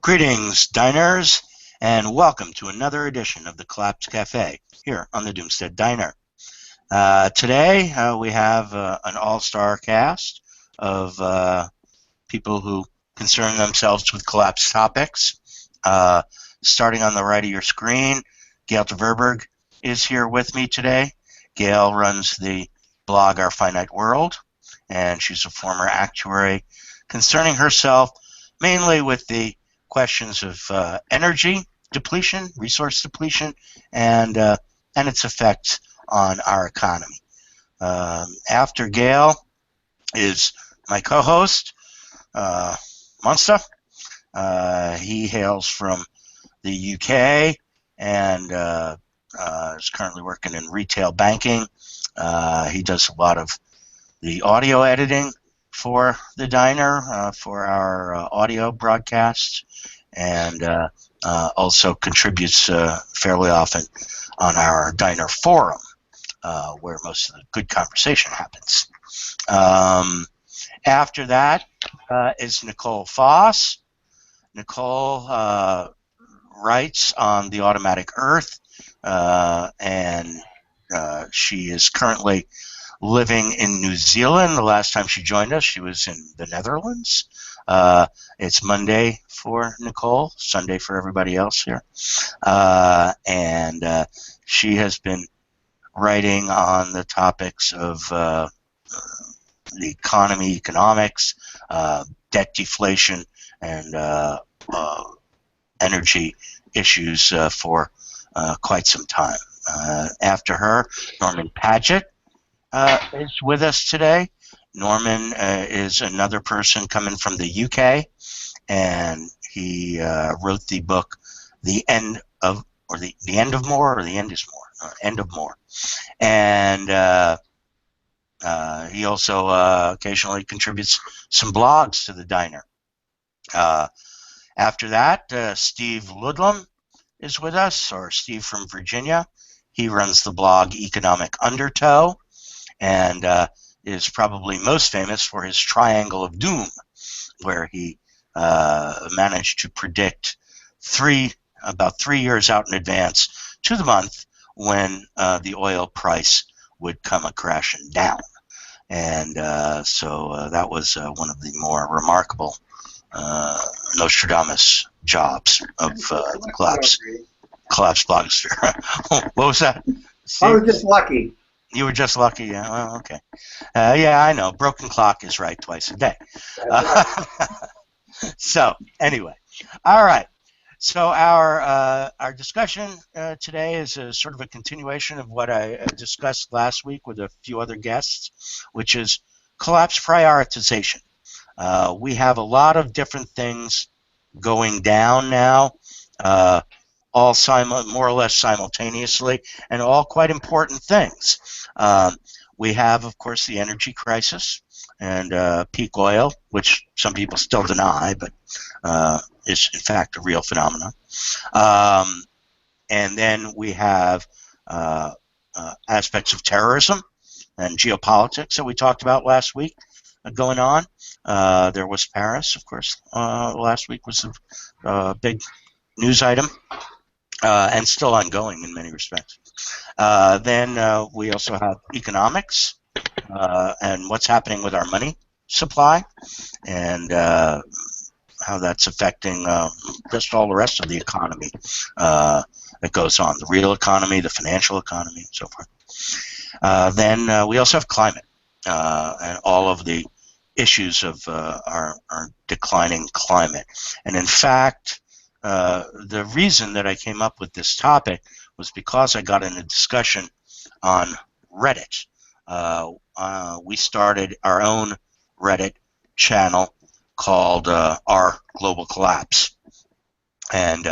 Greetings, diners, and welcome to another edition of the Collapse Cafe here on the Doomstead Diner. Today we have an all-star cast of people who concern themselves with collapse topics. Starting on the right of your screen, Gayle Verberg is here with me today. Gayle runs the blog Our Finite World, and she's a former actuary concerning herself mainly with the questions of energy depletion, resource depletion, and its effects on our economy. After Gayle is my co-host, Monster. He hails from the UK and is currently working in retail banking. He does a lot of the audio editing for the diner, for our audio broadcasts, and also contributes fairly often on our diner forum, where most of the good conversation happens. After that is Nicole Foss. Nicole writes on the Automatic Earth, and she is currently living in New Zealand. The last time she joined us, she was in the Netherlands. It's Monday for Nicole, Sunday for everybody else here. And she has been writing on the topics of the economy, economics, debt deflation, and energy issues for quite some time. After her, Norman Paget is with us today. Norman is another person coming from the UK, and he wrote the book The End of, or the End of More, or The End is More, or End of More. And he also occasionally contributes some blogs to the diner. After that, Steve Ludlam is with us, or Steve from Virginia. He runs the blog Economic Undertow, and is probably most famous for his Triangle of Doom, where he managed to predict about 3 years out in advance to the month when the oil price would come a-crashing down. And so that was one of the more remarkable Nostradamus jobs of the collapse blogster. What was that? I was just lucky. You were just lucky, yeah. Well, okay. Yeah, I know. Broken clock is right twice a day. So, anyway, all right. So our discussion today is sort of a continuation of what I discussed last week with a few other guests, which is collapse prioritization. We have a lot of different things going down now, all more or less simultaneously, and all quite important things. We have, of course, the energy crisis and peak oil, which some people still deny, but is in fact a real phenomenon. And then we have aspects of terrorism and geopolitics that we talked about last week going on. There was Paris, of course, last week was a big news item. And still ongoing in many respects. Then we also have economics and what's happening with our money supply and how that's affecting just all the rest of the economy that goes on, the real economy, the financial economy, and so forth. Then we also have climate and all of the issues of our declining climate. And in fact, the reason that I came up with this topic was because I got in a discussion on Reddit. We started our own Reddit channel called Our Global Collapse. And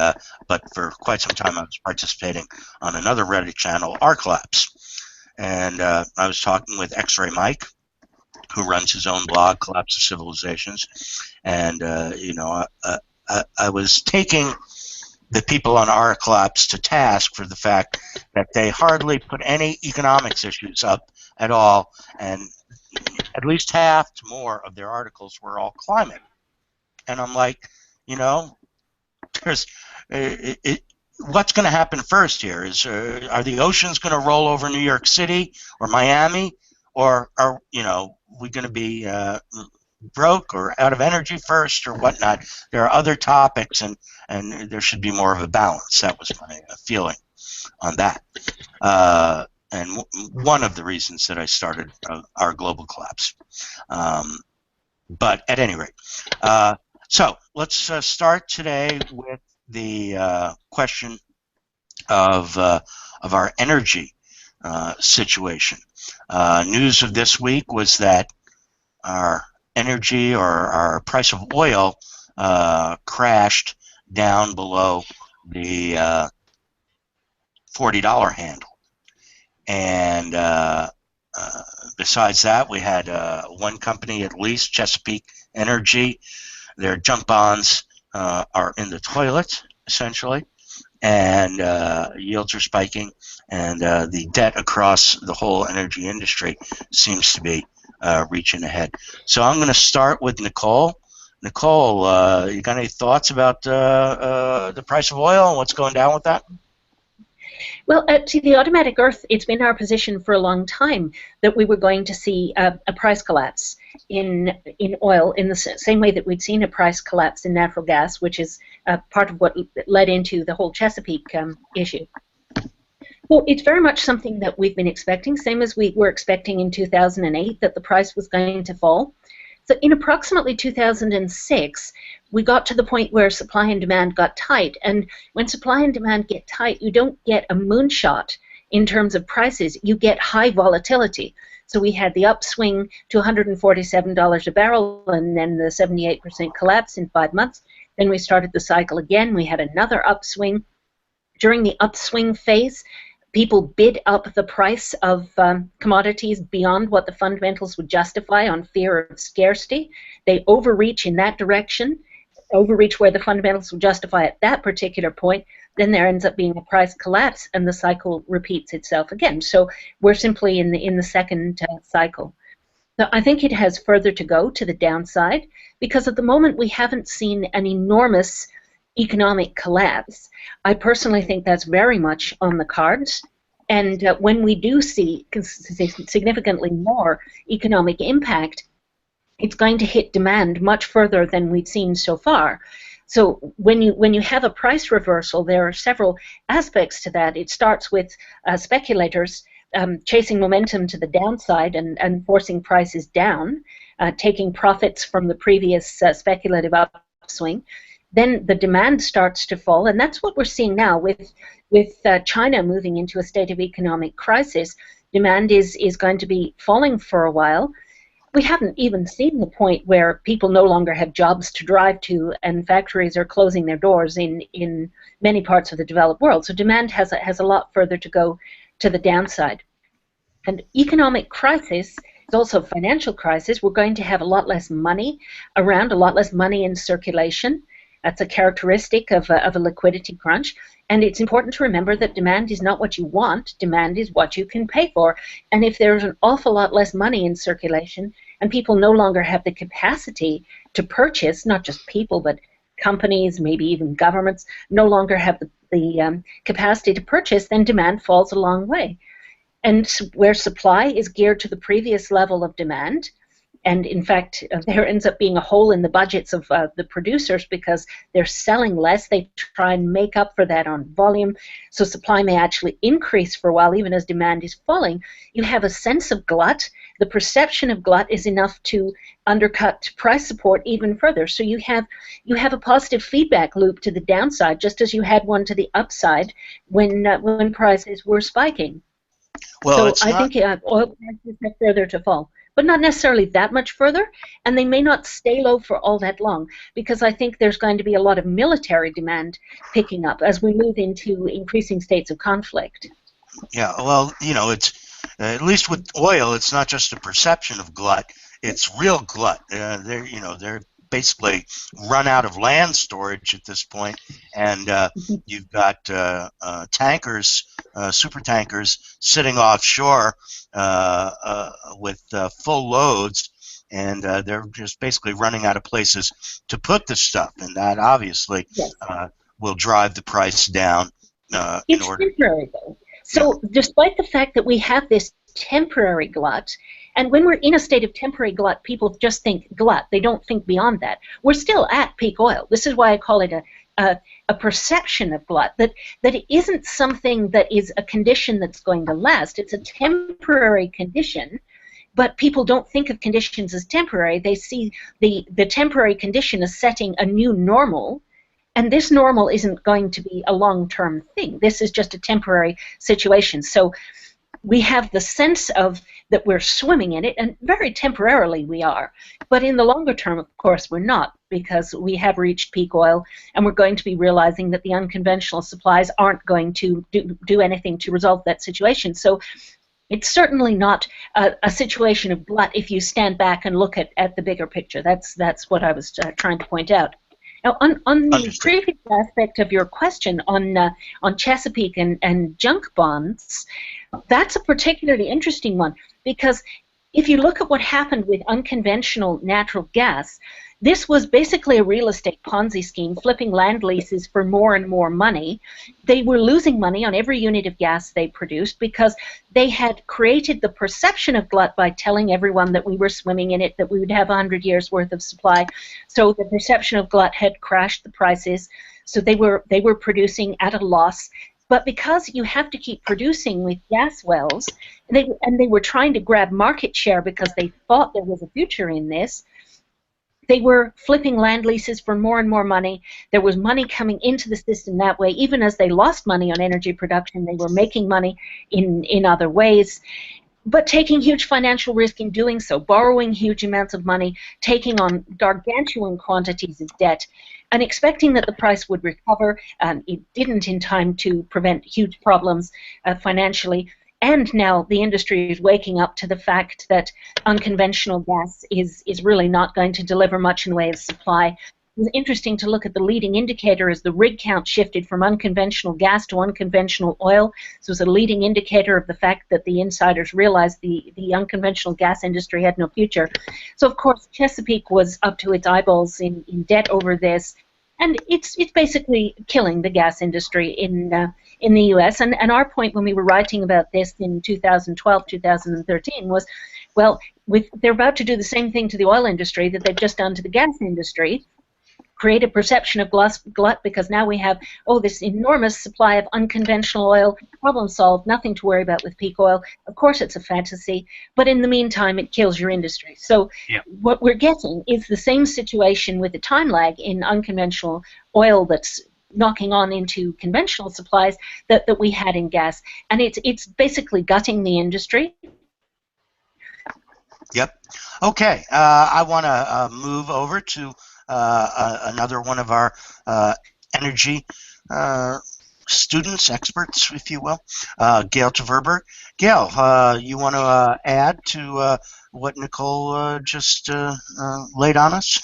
but for quite some time I was participating on another Reddit channel, Our Collapse. And I was talking with X-Ray Mike, who runs his own blog, Collapse of Civilizations. And, you know, I was taking the people on our collapse to task for the fact that they hardly put any economics issues up at all, and at least half to more of their articles were all climate. And I'm like, you know, there's what's going to happen first here is are the oceans going to roll over New York City or Miami, or are we going to be broke or out of energy first or whatnot? There are other topics, and there should be more of a balance. That was my feeling on that. And one of the reasons that I started our global collapse. But at any rate, so let's start today with the question of our energy situation. News of this week was that our energy, or our price of oil, crashed down below the $40 handle. And besides that, we had one company, at least, Chesapeake Energy. Their junk bonds are in the toilet, essentially, and yields are spiking, and the debt across the whole energy industry seems to be reaching ahead. So I'm going to start with Nicole. Nicole, you got any thoughts about the price of oil and what's going down with that? Well, to the automatic Earth, it's been our position for a long time that we were going to see a price collapse in oil, in the same way that we'd seen a price collapse in natural gas, which is part of what led into the whole Chesapeake issue. Well, it's very much something that we've been expecting, same as we were expecting in 2008 that the price was going to fall. So in approximately 2006, we got to the point where supply and demand got tight. And when supply and demand get tight, you don't get a moonshot in terms of prices. You get high volatility. So we had the upswing to $147 a barrel, and then the 78% collapse in 5 months. Then we started the cycle again. We had another upswing. During the upswing phase, people bid up the price of commodities beyond what the fundamentals would justify on fear of scarcity. They overreach in that direction, overreach where the fundamentals would justify at that particular point. Then there ends up being a price collapse, and the cycle repeats itself again. So we're simply in the second cycle. So I think it has further to go to the downside, because at the moment we haven't seen an enormous economic collapse. I personally think that's very much on the cards, and when we do see significantly more economic impact, it's going to hit demand much further than we've seen so far. So when you have a price reversal, there are several aspects to that. It starts with speculators chasing momentum to the downside and forcing prices down, taking profits from the previous speculative upswing. Then the demand starts to fall, and that's what we're seeing now with China moving into a state of economic crisis. Demand is going to be falling for a while. We haven't even seen the point where people no longer have jobs to drive to, and factories are closing their doors in many parts of the developed world. So demand has a lot further to go to the downside. And economic crisis is also financial crisis. We're going to have a lot less money around, a lot less money in circulation. That's a characteristic of a liquidity crunch. And it's important to remember that demand is not what you want. Demand is what you can pay for. And if there's an awful lot less money in circulation and people no longer have the capacity to purchase, not just people, but companies, maybe even governments, no longer have the capacity to purchase, then demand falls a long way. And where supply is geared to the previous level of demand, and in fact, there ends up being a hole in the budgets of the producers because they're selling less. They try and make up for that on volume. So supply may actually increase for a while, even as demand is falling. You have a sense of glut. The perception of glut is enough to undercut price support even further. So you have a positive feedback loop to the downside, just as you had one to the upside when prices were spiking. Well, so I think oil prices have further to fall, but not necessarily that much further, and they may not stay low for all that long, because I think there's going to be a lot of military demand picking up as we move into increasing states of conflict. Yeah, well, it's at least with oil, it's not just a perception of glut; it's real glut. They're basically run out of land storage at this point, and you've got tankers, super tankers, sitting offshore with full loads, and they're just basically running out of places to put the stuff, and that obviously Yes. will drive the price down in It's order. temporary, though. So despite the fact that we have this temporary glut, and when we're in a state of temporary glut, people just think glut. They don't think beyond that. We're still at peak oil. This is why I call it a perception of glut, that it isn't something that is a condition that's going to last. It's a temporary condition, but people don't think of conditions as temporary. They see the temporary condition as setting a new normal, and this normal isn't going to be a long-term thing. This is just a temporary situation. So we have the sense of that we're swimming in it, and very temporarily we are. But in the longer term, of course, we're not, because we have reached peak oil, and we're going to be realizing that the unconventional supplies aren't going to do anything to resolve that situation. So it's certainly not a situation of glut if you stand back and look at the bigger picture. That's what I was trying to point out. Now, on the previous aspect of your question on Chesapeake and junk bonds, that's a particularly interesting one, because if you look at what happened with unconventional natural gas, this was basically a real estate Ponzi scheme, flipping land leases for more and more money. They were losing money on every unit of gas they produced because they had created the perception of glut by telling everyone that we were swimming in it, that we would have 100 years worth of supply. So the perception of glut had crashed the prices. So they were producing at a loss. But because you have to keep producing with gas wells, and they were trying to grab market share because they thought there was a future in this, they were flipping land leases for more and more money. There was money coming into the system that way. Even as they lost money on energy production, they were making money in other ways, but taking huge financial risk in doing so, borrowing huge amounts of money, taking on gargantuan quantities of debt, and expecting that the price would recover. It didn't in time to prevent huge problems financially. And now the industry is waking up to the fact that unconventional gas is really not going to deliver much in the way of supply. It was interesting to look at the leading indicator as the rig count shifted from unconventional gas to unconventional oil. So it was a leading indicator of the fact that the insiders realized the unconventional gas industry had no future. So, of course, Chesapeake was up to its eyeballs in debt over this. And it's basically killing the gas industry in the U.S. And our point when we were writing about this in 2012, 2013 was, well, they're about to do the same thing to the oil industry that they've just done to the gas industry, create a perception of glut, because now we have, this enormous supply of unconventional oil, problem solved, nothing to worry about with peak oil. Of course it's a fantasy, but in the meantime it kills your industry. So what we're getting is the same situation with a time lag in unconventional oil that's knocking on into conventional supplies that we had in gas. And it's basically gutting the industry. Yep. Okay. I want to move over to another one of our energy students, experts, if you will, Gayle Tverberg. Gayle, you want to add to what Nicole just laid on us?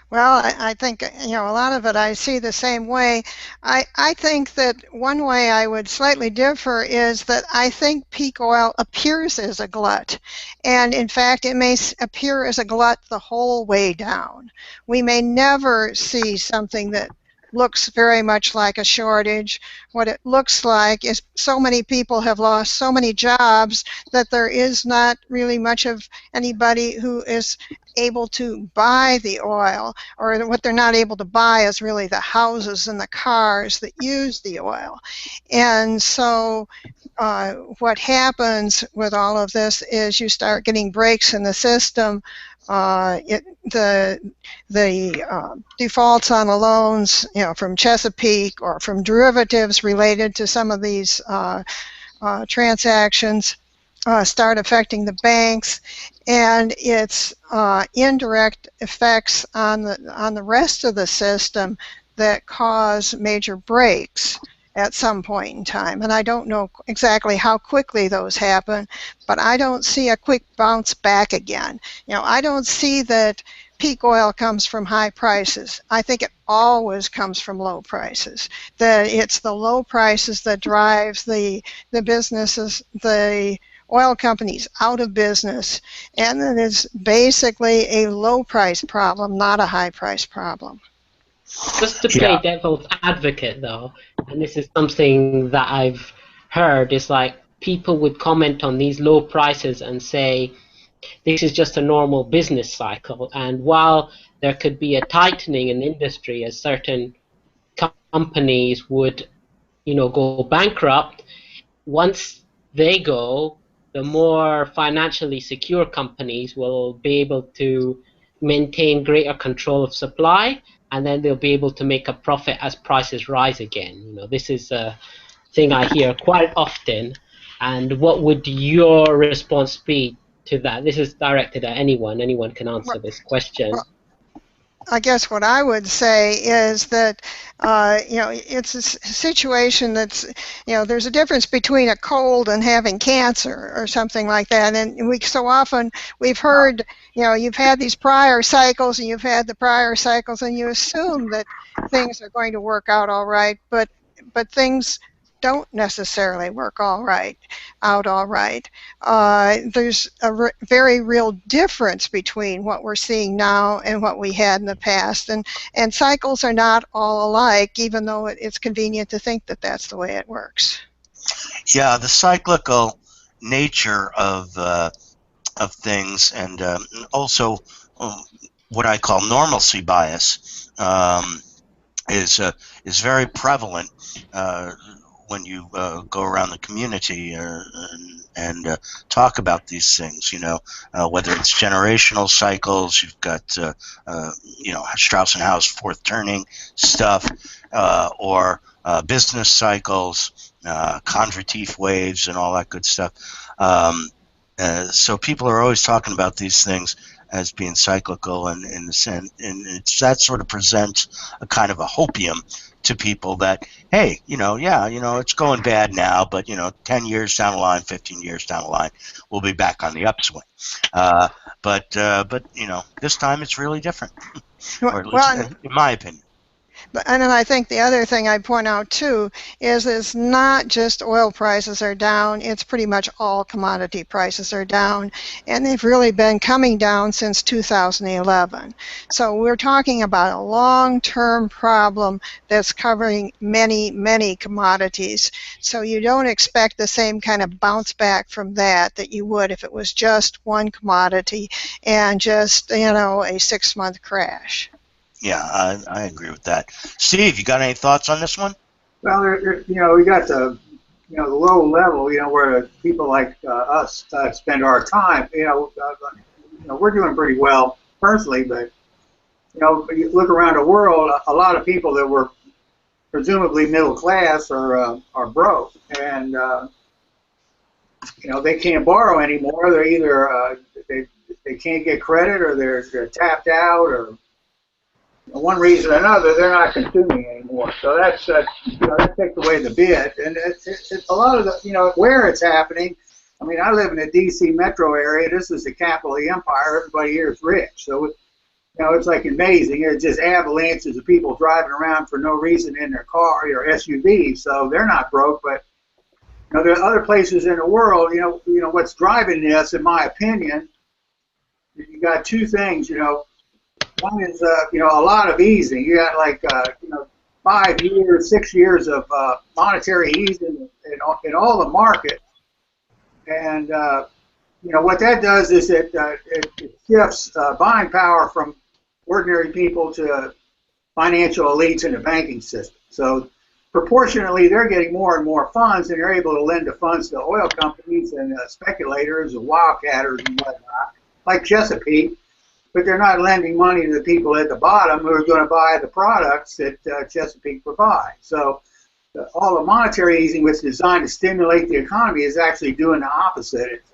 Well, I think, a lot of it I see the same way. I think that one way I would slightly differ is that I think peak oil appears as a glut. And in fact, it may appear as a glut the whole way down. We may never see something that looks very much like a shortage. What it looks like is so many people have lost so many jobs that there is not really much of anybody who is able to buy the oil, or what they're not able to buy is really the houses and the cars that use the oil. And so what happens with all of this is you start getting breaks in the system. The defaults on the loans, from Chesapeake or from derivatives related to some of these transactions start affecting the banks, and its indirect effects on the rest of the system that cause major breaks at some point in time. And I don't know exactly how quickly those happen, but I don't see a quick bounce back again. I don't see that peak oil comes from high prices. I think it always comes from low prices. That it's the low prices that drives the businesses, the oil companies out of business, and that it's basically a low price problem, not a high price problem. Just to Yeah. play devil's advocate, though, and this is something that I've heard, is like people would comment on these low prices and say this is just a normal business cycle. And while there could be a tightening in the industry as certain companies would, go bankrupt, once they go, the more financially secure companies will be able to maintain greater control of supply, and then they'll be able to make a profit as prices rise again. This is a thing I hear quite often. And what would your response be to that? This is directed at anyone. Anyone can answer this question. I guess what I would say is that, it's a situation that's, there's a difference between a cold and having cancer or something like that. And so often we've heard, you've had these prior cycles and you've had the prior cycles and you assume that things are going to work out all right, but things don't necessarily work out all right. There's a very real difference between what we're seeing now and what we had in the past, and cycles are not all alike, even though it's convenient to think that that's the way it works. Yeah, the cyclical nature of things, and also what I call normalcy bias, is very prevalent when you go around the community and talk about these things. Whether it's generational cycles, you've got Strauss and Howe's fourth turning stuff, or business cycles, Kondratieff waves, and all that good stuff. So people are always talking about these things as being cyclical, and that sort of presents a kind of a hopium to people that, hey, it's going bad now, but 10 years down the line, 15 years down the line, we'll be back on the upswing. But this time it's really different, or at least in my opinion. And then I think the other thing I'd point out too is it's not just oil prices are down, it's pretty much all commodity prices are down, and they've really been coming down since 2011. So we're talking about a long-term problem that's covering many, many commodities. So you don't expect the same kind of bounce back from that you would if it was just one commodity and just, a 6-month crash. Yeah, I agree with that. Steve, you got any thoughts on this one? Well, we got the low level, where people like us spend our time. We're doing pretty well personally, but you look around the world, a lot of people that were presumably middle class are broke, and they can't borrow anymore. They're either they can't get credit, or they're tapped out, or one reason or another, they're not consuming anymore. So that takes away the bid, and it's a lot of the where it's happening. I mean, I live in the D.C. metro area. This is the capital of the empire. Everybody here is rich, so it's like amazing. It's just avalanches of people driving around for no reason in their car or SUVs. So they're not broke, but there are other places in the world. What's driving this, in my opinion, you got two things. One is, a lot of easing. You got like, 5 years, 6 years of monetary easing in all the markets. And, what that does is it shifts buying power from ordinary people to financial elites in the banking system. So proportionately, they're getting more and more funds, and they're able to lend the funds to oil companies and speculators and wildcatters and whatnot, like Chesapeake. But they're not lending money to the people at the bottom who are going to buy the products that Chesapeake provides. So all the monetary easing, which is designed to stimulate the economy, is actually doing the opposite. It's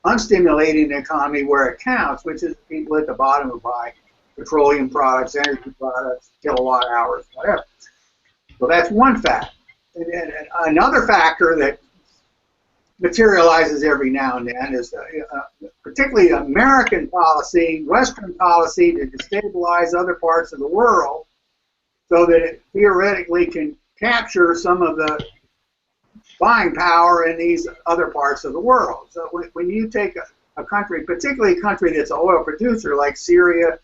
unstimulating the economy where it counts, which is the people at the bottom who buy petroleum products, energy products, kilowatt hours, whatever. So that's one factor. And then another factor that materializes every now and then is particularly American policy, Western policy, to destabilize other parts of the world so that it theoretically can capture some of the buying power in these other parts of the world. So when you take a country, particularly a country that's an oil producer like Syria,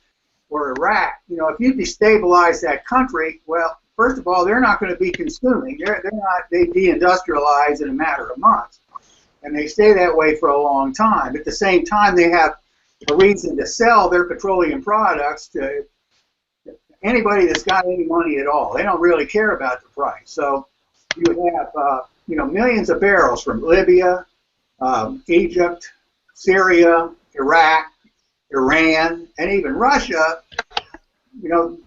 or Iraq, if you destabilize that country, well, first of all, they're not going to be consuming. They deindustrialize in a matter of months. And they stay that way for a long time. At the same time, they have a reason to sell their petroleum products to anybody that's got any money at all. They don't really care about the price. So you have, millions of barrels from Libya, Egypt, Syria, Iraq, Iran, and even Russia.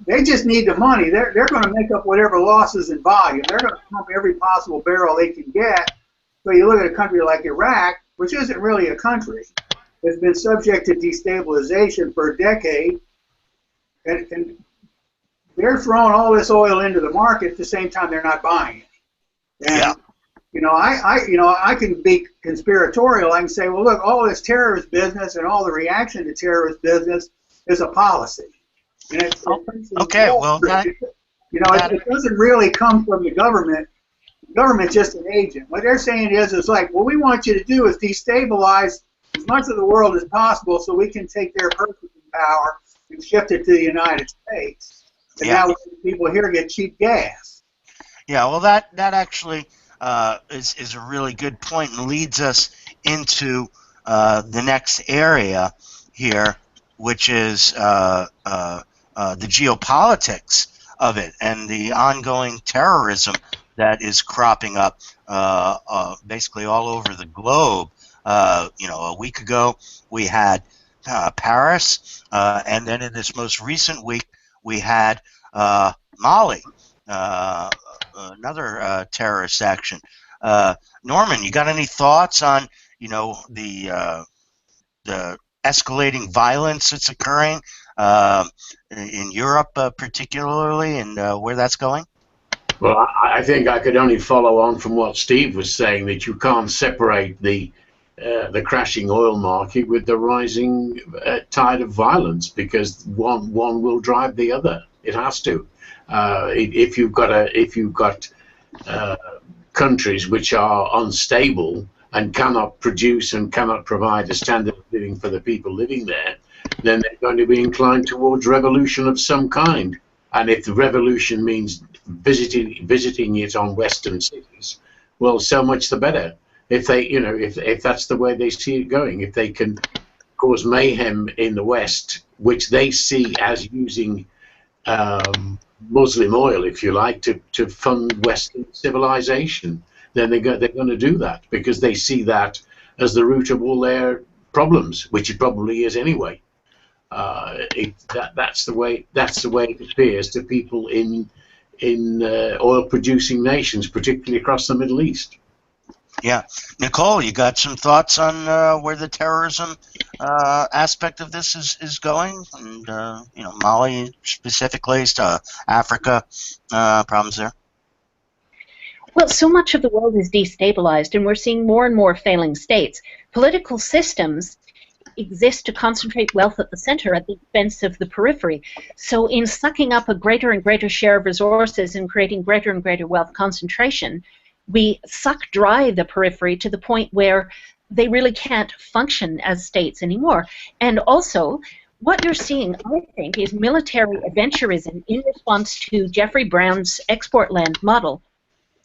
They just need the money. They're going to make up whatever losses in volume. They're going to pump every possible barrel they can get. So you look at a country like Iraq, which isn't really a country, has been subject to destabilization for a decade, and they're throwing all this oil into the market at the same time they're not buying it. And, I can be conspiratorial. I can say, well, look, all this terrorist business and all the reaction to terrorist business is a policy. And it doesn't really come from the government. The government's just an agent. What they're saying is like, what we want you to do is destabilize as much of the world as possible so we can take their purchasing power and shift it to the United States. And now people here get cheap gas. Yeah, well, that actually is a really good point and leads us into the next area here, which is the geopolitics of it and the ongoing terrorism that is cropping up basically all over the globe. A week ago we had Paris, and then in this most recent week we had Mali, another terrorist action. Norman, you got any thoughts on the escalating violence that's occurring in Europe particularly, and where that's going? Well, I think I could only follow on from what Steve was saying, that you can't separate the crashing oil market with the rising tide of violence, because one will drive the other. It has to. If you've got countries which are unstable and cannot produce and cannot provide a standard of living for the people living there, then they're going to be inclined towards revolution of some kind. And if the revolution means visiting it on Western cities, well, so much the better. If they, if that's the way they see it going, if they can cause mayhem in the West, which they see as using Muslim oil, if you like, to fund Western civilization, then they're going to do that, because they see that as the root of all their problems, which it probably is anyway. That's the way it appears to people in oil-producing nations, particularly across the Middle East. Yeah, Nicole, you got some thoughts on where the terrorism aspect of this is going, and Mali specifically, to Africa, problems there. Well, so much of the world is destabilized, and we're seeing more and more failing states. Political systems exist to concentrate wealth at the center at the expense of the periphery. So in sucking up a greater and greater share of resources and creating greater and greater wealth concentration, we suck dry the periphery to the point where they really can't function as states anymore. And also, what you're seeing, I think, is military adventurism in response to Jeffrey Brown's export land model.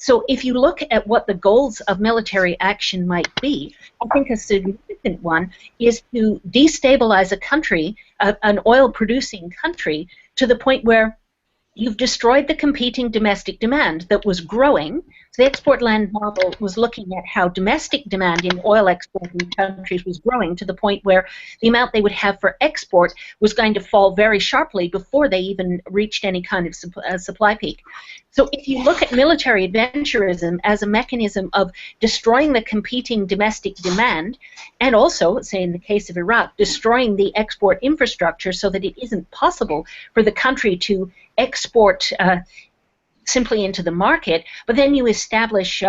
So if you look at what the goals of military action might be, I think a significant one is to destabilize a country, an oil-producing country, to the point where you've destroyed the competing domestic demand that was growing. So the export land model was looking at how domestic demand in oil exporting countries was growing to the point where the amount they would have for export was going to fall very sharply before they even reached any kind of supply peak. So if you look at military adventurism as a mechanism of destroying the competing domestic demand, and also, say in the case of Iraq, destroying the export infrastructure so that it isn't possible for the country to export simply into the market, but then you establish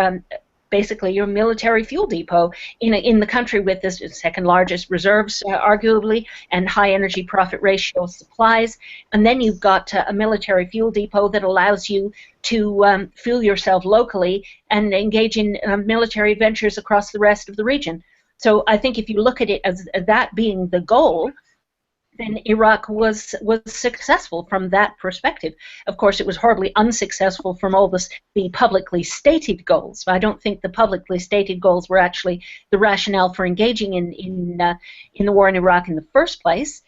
basically your military fuel depot in the country with the second largest reserves, arguably, and high energy profit ratio supplies. And then you've got a military fuel depot that allows you to fuel yourself locally and engage in military adventures across the rest of the region. So I think if you look at it as that being the goal, then Iraq was successful from that perspective. Of course, it was horribly unsuccessful from all the publicly stated goals. I don't think the publicly stated goals were actually the rationale for engaging in the war in Iraq in the first place.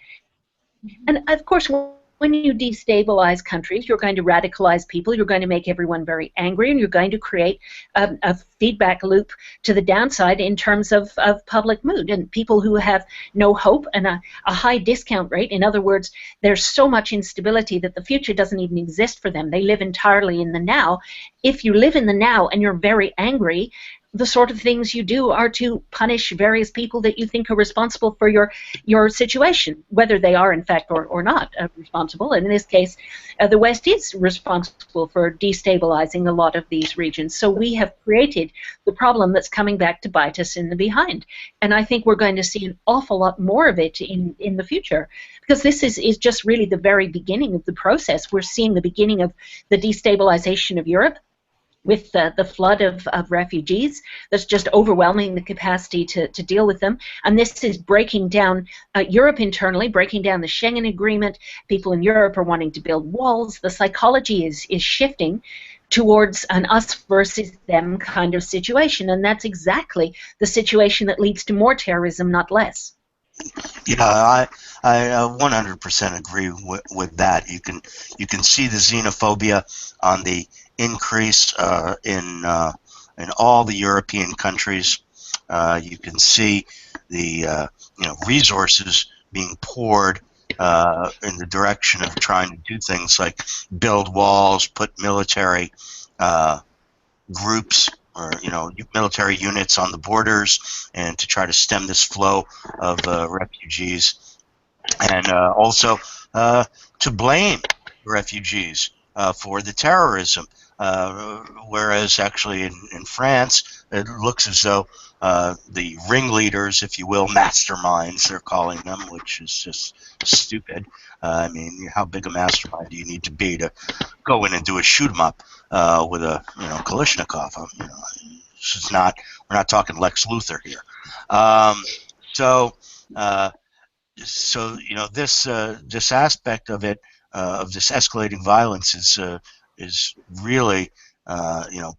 And of course, when you destabilize countries, you're going to radicalize people, you're going to make everyone very angry, and you're going to create a feedback loop to the downside in terms of public mood. And people who have no hope and a high discount rate, in other words, there's so much instability that the future doesn't even exist for them. They live entirely in the now. If you live in the now and you're very angry, the sort of things you do are to punish various people that you think are responsible for your situation, whether they are in fact or not responsible. And in this case, the West is responsible for destabilizing a lot of these regions. So we have created the problem that's coming back to bite us in the behind. And I think we're going to see an awful lot more of it in the future, because this is just really the very beginning of the process. We're seeing the beginning of the destabilization of Europe, with the flood of refugees that's just overwhelming the capacity to deal with them. And this is breaking down Europe internally, breaking down the Schengen Agreement. People in Europe are wanting to build walls. The psychology is shifting towards an us versus them kind of situation. And that's exactly the situation that leads to more terrorism, not less. Yeah, I 100% agree with that. You can see the xenophobia on the increase in all the European countries. You can see the resources being poured in the direction of trying to do things like build walls, put military groups or military units on the borders, and to try to stem this flow of refugees, and also to blame refugees for the terrorism. Whereas actually in France, it looks as though the ringleaders, if you will, masterminds, they're calling them, which is just stupid. I mean, how big a mastermind do you need to be to go in and do a shoot 'em up with a Kalashnikov? This is not. We're not talking Lex Luthor here. So this aspect of it, of this escalating violence, is really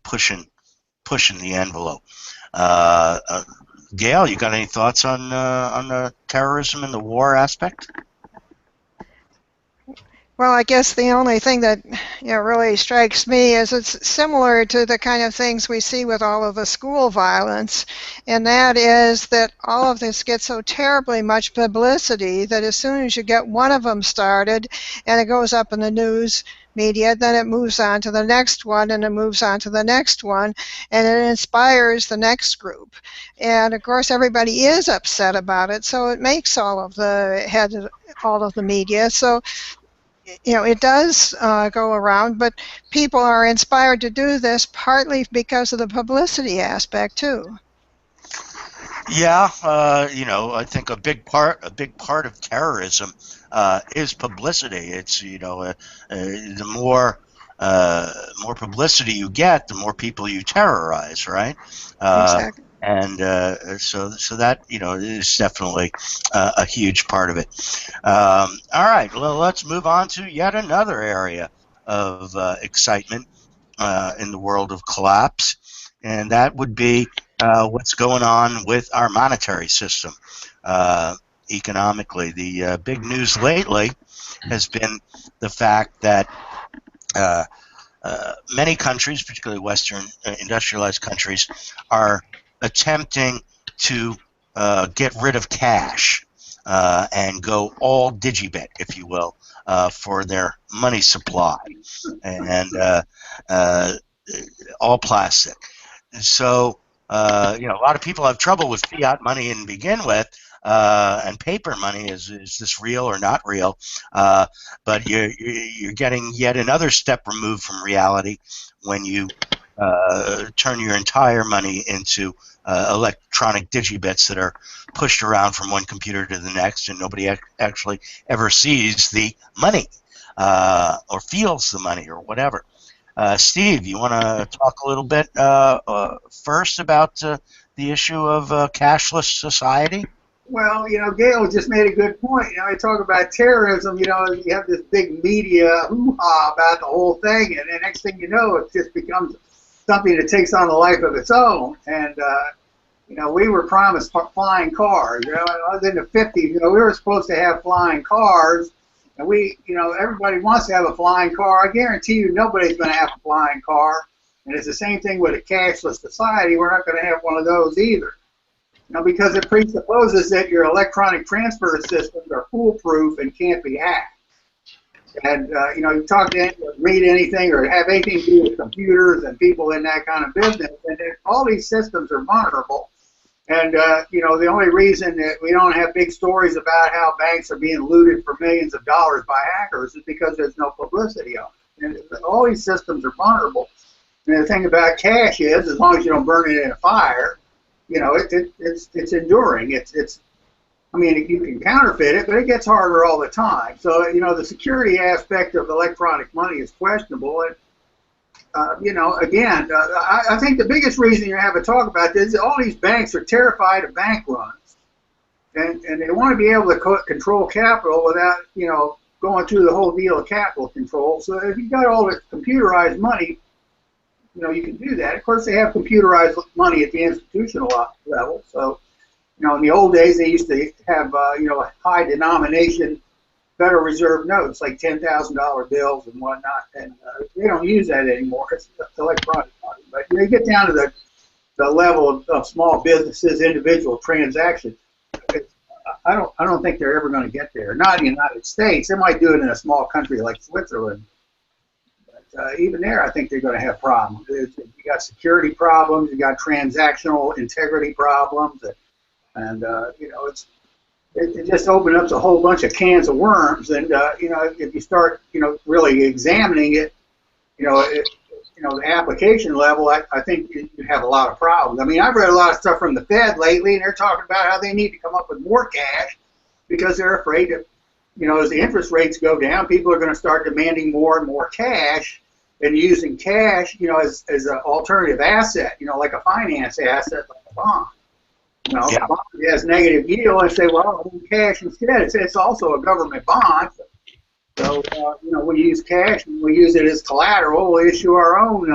pushing the envelope. Gayle, you got any thoughts on the terrorism and the war aspect? Well, I guess the only thing that really strikes me is it's similar to the kind of things we see with all of the school violence, and that is that all of this gets so terribly much publicity that as soon as you get one of them started and it goes up in the news media, then it moves on to the next one, and it moves on to the next one, and it inspires the next group. And of course everybody is upset about it, so it makes all of the media. So it does go around, but people are inspired to do this partly because of the publicity aspect too. Yeah, I think a big part of terrorism is publicity. It's the more publicity you get, the more people you terrorize, right? Exactly. And so that is definitely a huge part of it. All right, well, let's move on to yet another area of excitement in the world of collapse, and that would be what's going on with our monetary system economically. The big news lately has been the fact that many countries, particularly Western industrialized countries, are attempting to get rid of cash and go all digibit, if you will, for their money supply, and all plastic. So a lot of people have trouble with fiat money to begin with, and paper money. Is this real or not real? But you're getting yet another step removed from reality when you turn your entire money into electronic digibits that are pushed around from one computer to the next, and nobody actually ever sees the money or feels the money or whatever. Steve, you want to talk a little bit first about the issue of cashless society? Well, Gayle just made a good point. You talk about terrorism. You have this big media hoo-ha about the whole thing, and the next thing you know, it just becomes something that takes on a life of its own. And we were promised flying cars. I was in the 50s. We were supposed to have flying cars, and everybody wants to have a flying car. I guarantee you, nobody's going to have a flying car. And it's the same thing with a cashless society. We're not going to have one of those either. Because it presupposes that your electronic transfer systems are foolproof and can't be hacked. And, you talk to read anything or have anything to do with computers and people in that kind of business, and all these systems are vulnerable. And, the only reason that we don't have big stories about how banks are being looted for millions of dollars by hackers is because there's no publicity on it. And all these systems are vulnerable. And the thing about cash is, as long as you don't burn it in a fire, it's enduring. You can counterfeit it, but it gets harder all the time. So, the security aspect of electronic money is questionable. And, I think the biggest reason you have a talk about this is all these banks are terrified of bank runs. And they want to be able to control capital without, going through the whole deal of capital control. So if you've got all this computerized money, you can do that. Of course, they have computerized money at the institutional level. So, in the old days, they used to have, high denomination Federal Reserve notes, like $10,000 bills and whatnot. And they don't use that anymore. It's electronic money. But you get down to the level of small businesses, individual transactions. I don't think they're ever going to get there. Not in the United States. They might do it in a small country like Switzerland. Even there, I think they're going to have problems. You got security problems, you got transactional integrity problems, and it just opens up a whole bunch of cans of worms. And if you start really examining it, the application level, I think you have a lot of problems. I mean, I've read a lot of stuff from the Fed lately, and they're talking about how they need to come up with more cash because they're afraid that as the interest rates go down, people are going to start demanding more and more cash. And using cash, as an alternative asset, like a finance asset, like a bond. A bond has negative yield, and say, well, I'll use cash instead. It's also a government bond. So, we use cash, and we use it as collateral. We issue our own,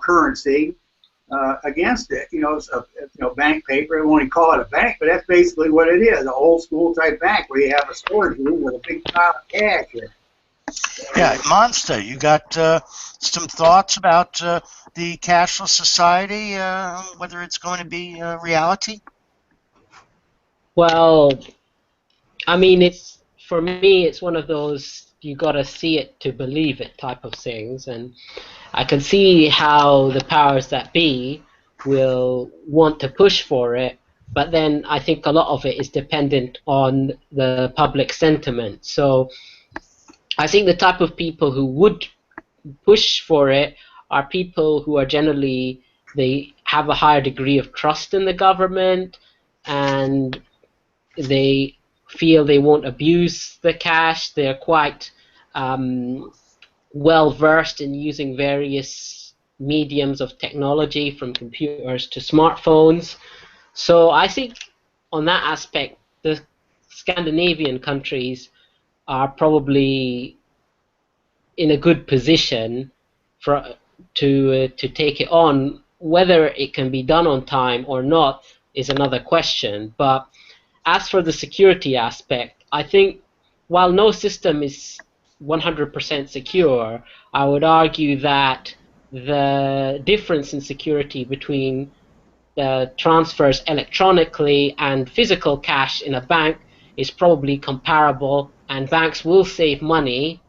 currency against it. Bank paper. We won't call it a bank, but that's basically what it is, an old school type bank where you have a storage room with a big pile of cash in it. Yeah, Monster, you got some thoughts about the Cashless Society, whether it's going to be a reality? Well, I mean, for me, it's one of those you gotta see it to believe it type of things, and I can see how the powers that be will want to push for it, but then I think a lot of it is dependent on the public sentiment. So I think the type of people who would push for it are people who are generally, they have a higher degree of trust in the government, and they feel they won't abuse the cash. They're quite well versed in using various mediums of technology, from computers to smartphones. So I think on that aspect, the Scandinavian countries are probably in a good position to take it on. Whether it can be done on time or not is another question. But as for the security aspect, I think while no system is 100% secure, I would argue that the difference in security between the transfers electronically and physical cash in a bank is probably comparable, and banks will save money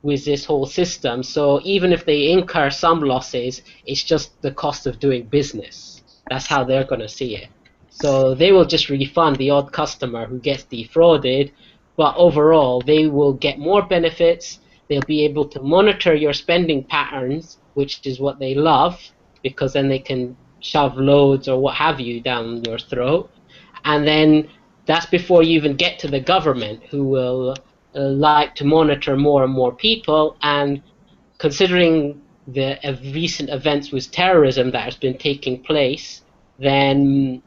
with this whole system. So even if they incur some losses, it's just the cost of doing business. That's how they're going to see it. So they will just refund the odd customer who gets defrauded, but overall they will get more benefits. They'll be able to monitor your spending patterns, which is what they love, because then they can shove loads or what have you down your throat. And then that's before you even get to the government, who will like to monitor more and more people. And considering the recent events with terrorism that has been taking place, then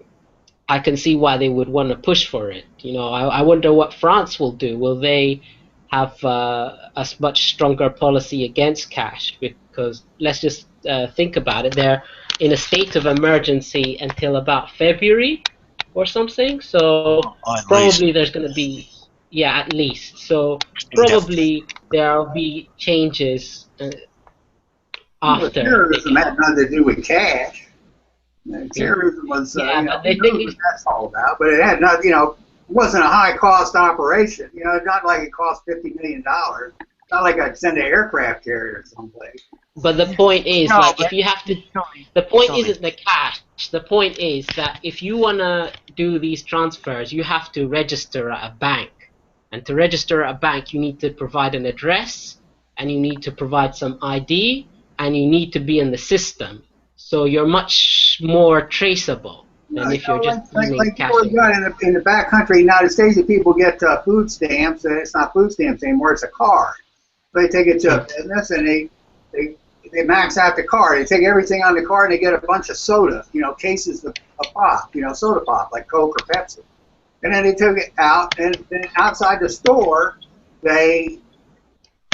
I can see why they would want to push for it. I wonder what France will do. Will they have a much stronger policy against cash? Because let's just think about it. They're in a state of emergency until about February or something. So Oh, at least probably there's going to be, yeah, at least. So indefinitely. probably there'll be changes Well, after they terrorism get had nothing to do with cash. yeah. Terrorism was, Yeah, but who the thing knows what is, that's all about, but it had not, it wasn't a high cost operation. It's not like it cost $50 million. It's not like I'd send an aircraft carrier someplace. but the point is, No, like, but if you have to, Tony, the point Tony, isn't the cash. The point is that if you want to do these transfers, you have to register at a bank. And to register at a bank, you need to provide an address, and you need to provide some ID, and you need to be in the system. So you're much more traceable than if you're just using Like you cash always and got carry. in the back country of the United States, if people get food stamps, and it's not food stamps anymore, it's a card. So they take it to a business and they max out the card. They take everything on the card and they get a bunch of soda, cases of pop, soda pop, like Coke or Pepsi. And then they took it out, and then outside the store, they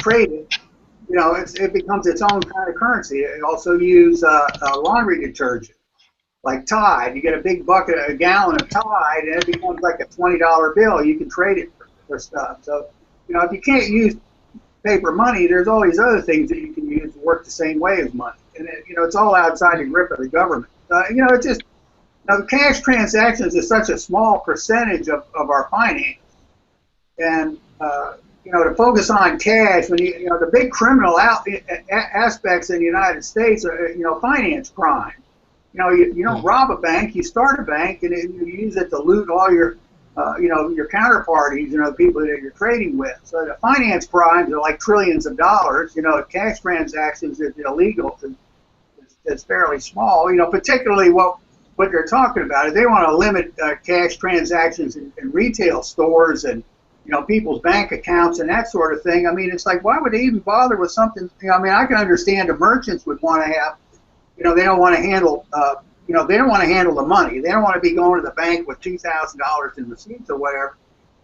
trade it. It becomes its own kind of currency. They also use laundry detergent, like Tide. You get a big bucket, a gallon of Tide, and it becomes like a $20 bill. You can trade it for stuff. So, if you can't use paper money, there's all these other things that you can use to work the same way as money. And it's all outside the grip of the government. It's just cash transactions is such a small percentage of our finance, and to focus on cash when the big criminal aspects in the United States are finance crime. You don't rob a bank, you start a bank, and you use it to loot all your your counterparties, the people that you're trading with. So the finance crimes are like trillions of dollars. Cash transactions is illegal. It's fairly small. Particularly what they're talking about is they want to limit cash transactions in retail stores and people's bank accounts and that sort of thing. I mean, it's like, why would they even bother with something? I can understand the merchants would want to have, they don't want to handle, they don't want to handle the money. They don't want to be going to the bank with $2,000 in receipts or whatever.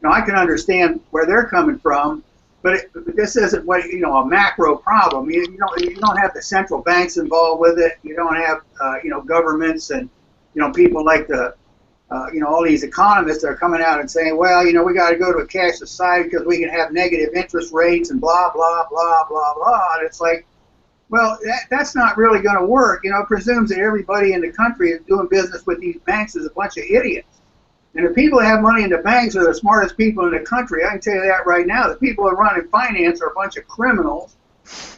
I can understand where they're coming from, but this isn't what a macro problem. You don't have the central banks involved with it. You don't have governments and people like all these economists that are coming out and saying, well, we got to go to a cash society because we can have negative interest rates and blah blah blah blah blah. And it's like, well, that's not really going to work. It presumes that everybody in the country is doing business with these banks is a bunch of idiots. And the people that have money in the banks are the smartest people in the country. I can tell you that right now. The people that run in finance are a bunch of criminals.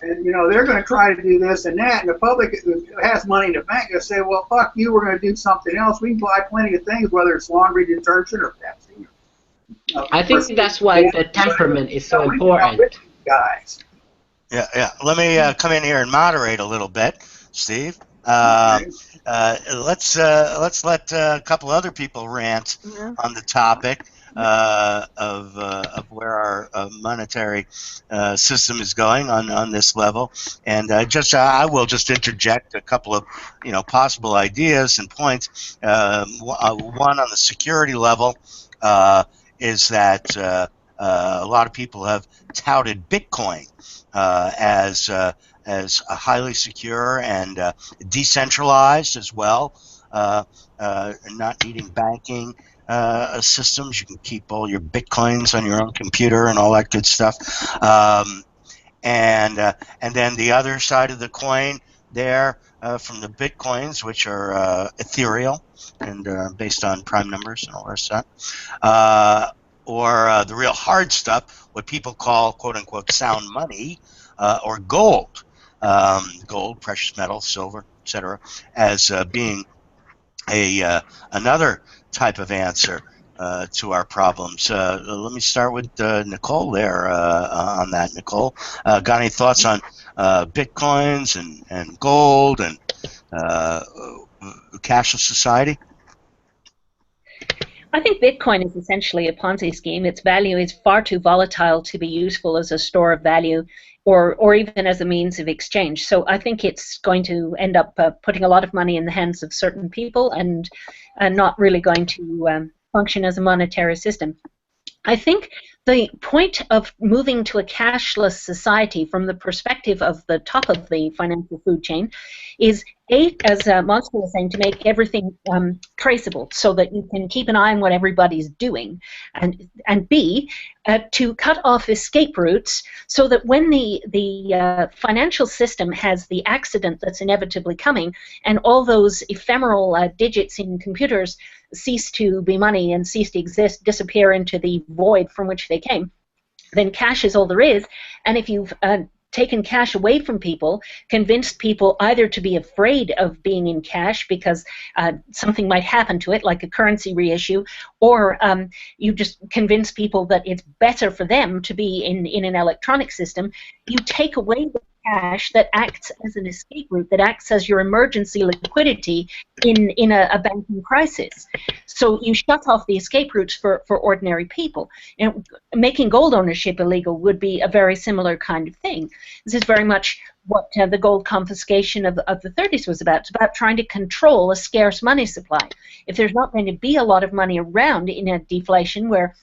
And, they're going to try to do this and that. And the public who has money in the bank, they'll say, well, fuck you, we're going to do something else. We can buy plenty of things, whether it's laundry detergent or Pepsi. I think that's why the temperament is so important. Guys. Yeah. Let me come in here and moderate a little bit, Steve. Let's let a couple other people rant on the topic of where our monetary system is going on this level, and I will just interject a couple of possible ideas and points. One on the security level is that a lot of people have touted Bitcoin as a highly secure and decentralized as well, not needing banking systems. You can keep all your Bitcoins on your own computer and all that good stuff. And then the other side of the coin there from the Bitcoins, which are ethereal and based on prime numbers and all that stuff. Or the real hard stuff, what people call quote-unquote sound money, or gold. Gold, precious metals, silver, etc., as being another type of answer to our problems. Let me start with Nicole there on that. Nicole, got any thoughts on Bitcoins and gold and cashless society? I think Bitcoin is essentially a Ponzi scheme. Its value is far too volatile to be useful as a store of value or even as a means of exchange. So I think it's going to end up putting a lot of money in the hands of certain people and not really going to function as a monetary system. I think the point of moving to a cashless society from the perspective of the top of the financial food chain is, A, as Monster was saying, to make everything traceable so that you can keep an eye on what everybody's doing, and B, to cut off escape routes so that when the financial system has the accident that's inevitably coming and all those ephemeral digits in computers cease to be money and cease to exist, disappear into the void from which they came, then cash is all there is. And if you've taken cash away from people, convinced people either to be afraid of being in cash because something might happen to it, like a currency reissue, or you just convince people that it's better for them to be in an electronic system, you take away the cash that acts as an escape route, that acts as your emergency liquidity in a banking crisis. So you shut off the escape routes for ordinary people. And making gold ownership illegal would be a very similar kind of thing. This is very much what the gold confiscation of the 30s was about. It's about trying to control a scarce money supply. If there's not going to be a lot of money around in a deflation where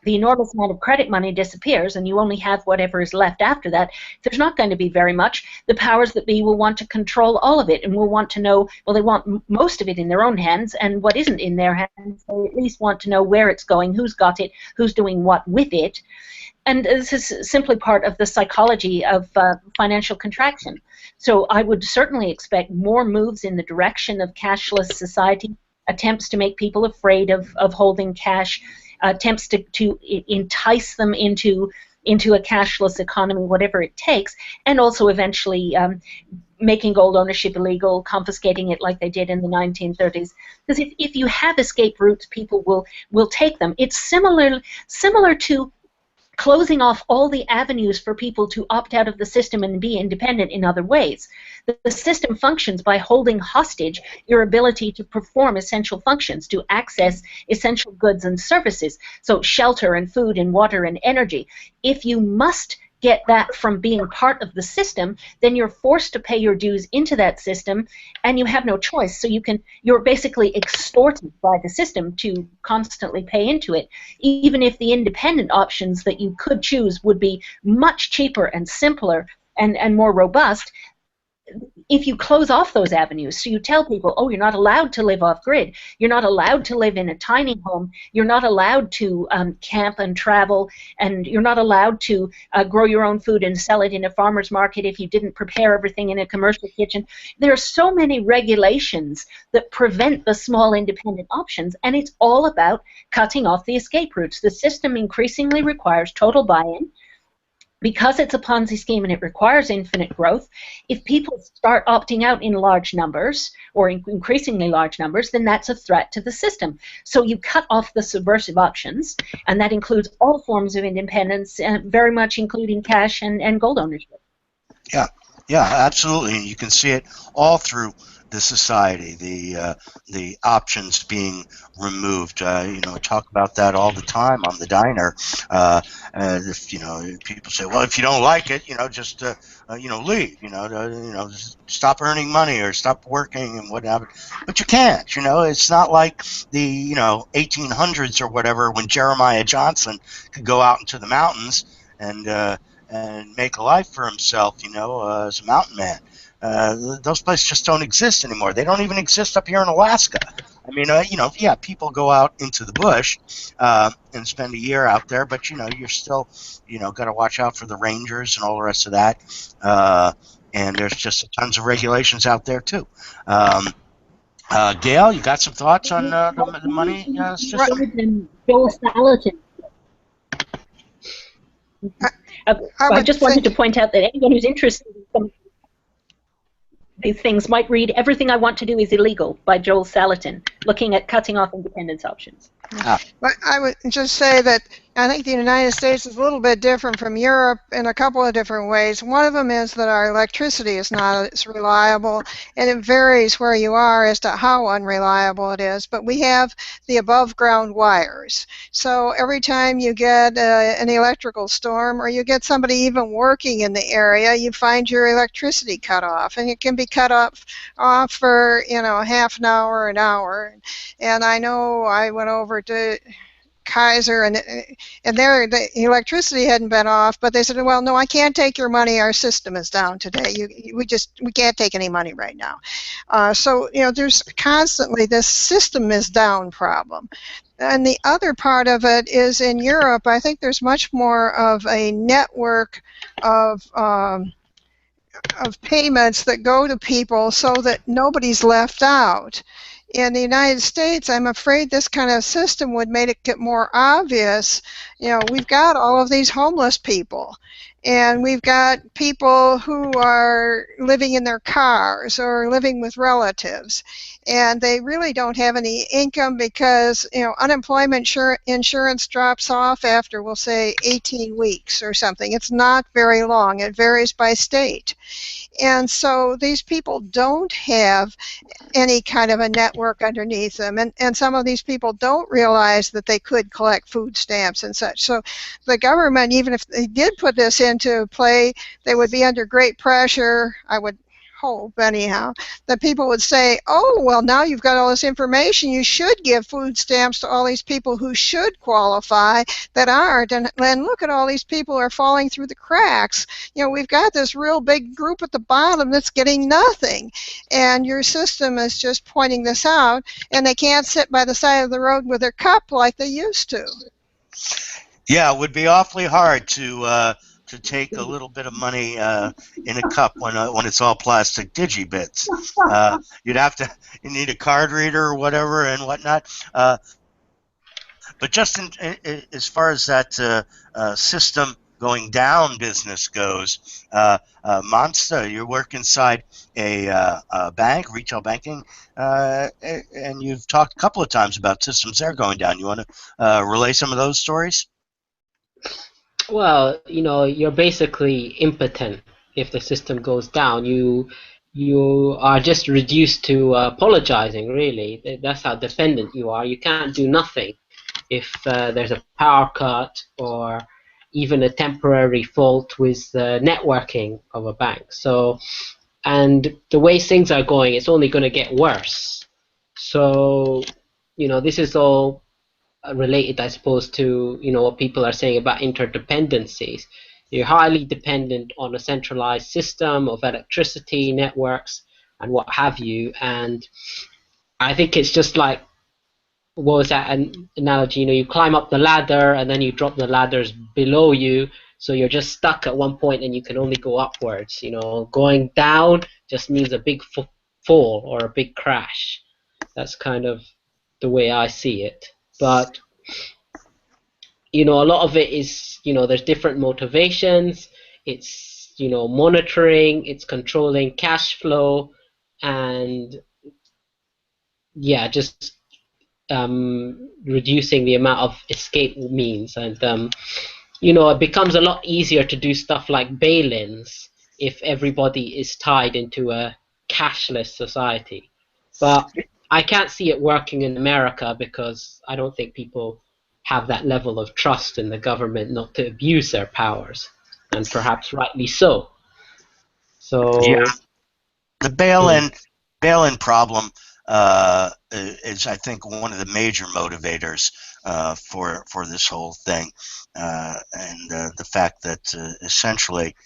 the enormous amount of credit money disappears and you only have whatever is left after that, there's not going to be very much. The powers that be will want to control all of it and will want to know, well, they want most of it in their own hands, and what isn't in their hands, they at least want to know where it's going, who's got it, who's doing what with it. And this is simply part of the psychology of financial contraction. So I would certainly expect more moves in the direction of cashless society, attempts to make people afraid of holding cash, attempts to entice them into a cashless economy, whatever it takes, and also eventually making gold ownership illegal, confiscating it like they did in the 1930s. Because if you have escape routes, people will take them. It's similar to closing off all the avenues for people to opt out of the system and be independent in other ways. The system functions by holding hostage your ability to perform essential functions, to access essential goods and services, so shelter and food and water and energy. If you must get that from being part of the system, then you're forced to pay your dues into that system, and you have no choice. So you're basically extorted by the system to constantly pay into it, even if the independent options that you could choose would be much cheaper and simpler and more robust. If you close off those avenues, so you tell people, oh, you're not allowed to live off-grid, you're not allowed to live in a tiny home, you're not allowed to camp and travel, and you're not allowed to grow your own food and sell it in a farmer's market if you didn't prepare everything in a commercial kitchen. There are so many regulations that prevent the small independent options, and it's all about cutting off the escape routes. The system increasingly requires total buy-in. Because it's a Ponzi scheme and it requires infinite growth, if people start opting out in large numbers, or increasingly large numbers, then that's a threat to the system. So you cut off the subversive options, and that includes all forms of independence, very much including cash and gold ownership. Yeah, absolutely. And you can see it all through the society, the options being removed. I talk about that all the time on the diner. If people say, well, if you don't like it, just leave. Just stop earning money or stop working and whatever. But you can't. It's not like the 1800s or whatever when Jeremiah Johnson could go out into the mountains and make a life for himself. As a mountain man. Those places just don't exist anymore. They don't even exist up here in Alaska. I mean, people go out into the bush and spend a year out there, but you're still, got to watch out for the rangers and all the rest of that. And there's just tons of regulations out there too. Gayle, you got some thoughts on the money system? Joel Salatin. I just wanted to point out that anyone who's interested in some these things might read Everything I Want to Do is Illegal by Joel Salatin, looking at cutting off independence options. But I would just say that I think the United States is a little bit different from Europe in a couple of different ways. One of them is that our electricity is not as reliable, and it varies where you are as to how unreliable it is. But we have the above ground wires. So every time you get an electrical storm, or you get somebody even working in the area, you find your electricity cut off. And it can be cut off for, half an hour, an hour. And I know I went over to Kaiser, and there the electricity hadn't been off, but they said, well, no, I can't take your money. Our system is down today. We can't take any money right now. So there's constantly this system is down problem. And the other part of it is in Europe, I think there's much more of a network of payments that go to people so that nobody's left out. In the United States, I'm afraid this kind of system would make it get more obvious. We've got all of these homeless people, and we've got people who are living in their cars or living with relatives, and they really don't have any income because unemployment insurance drops off after, we'll say, 18 weeks or something. It's not very long. It varies by state. And so these people don't have any kind of a network underneath them. And some of these people don't realize that they could collect food stamps and such. So the government, even if they did put this into play, they would be under great pressure, I would hope anyhow, that people would say, oh, well, now you've got all this information, you should give food stamps to all these people who should qualify that aren't, and look at all these people who are falling through the cracks. We've got this real big group at the bottom that's getting nothing, and your system is just pointing this out, and they can't sit by the side of the road with their cup like they used to. Yeah, it would be awfully hard to take a little bit of money in a cup when it's all plastic digibits. You need a card reader or whatever and whatnot. But just as far as that system going down business goes, Monsta, you work inside a bank, retail banking, and you've talked a couple of times about systems there going down. You want to relay some of those stories? Well, you're basically impotent if the system goes down. You are just reduced to apologizing, really. That's how dependent you are. You can't do nothing if there's a power cut or even a temporary fault with the networking of a bank. So, and the way things are going, it's only going to get worse. So, this is all related, I suppose, to what people are saying about interdependencies. You're highly dependent on a centralized system of electricity networks and what have you. And I think it's just like, what was that analogy? You climb up the ladder and then you drop the ladders below you, so you're just stuck at one point and you can only go upwards. Going down just means a big fall or a big crash. That's kind of the way I see it. But a lot of it is, there's different motivations. It's monitoring, it's controlling cash flow, and just reducing the amount of escape means. And it becomes a lot easier to do stuff like bail-ins if everybody is tied into a cashless society. But I can't see it working in America because I don't think people have that level of trust in the government not to abuse their powers, and perhaps rightly so. So yeah, the bail-in problem is, I think, one of the major motivators for this whole thing, and the fact that essentially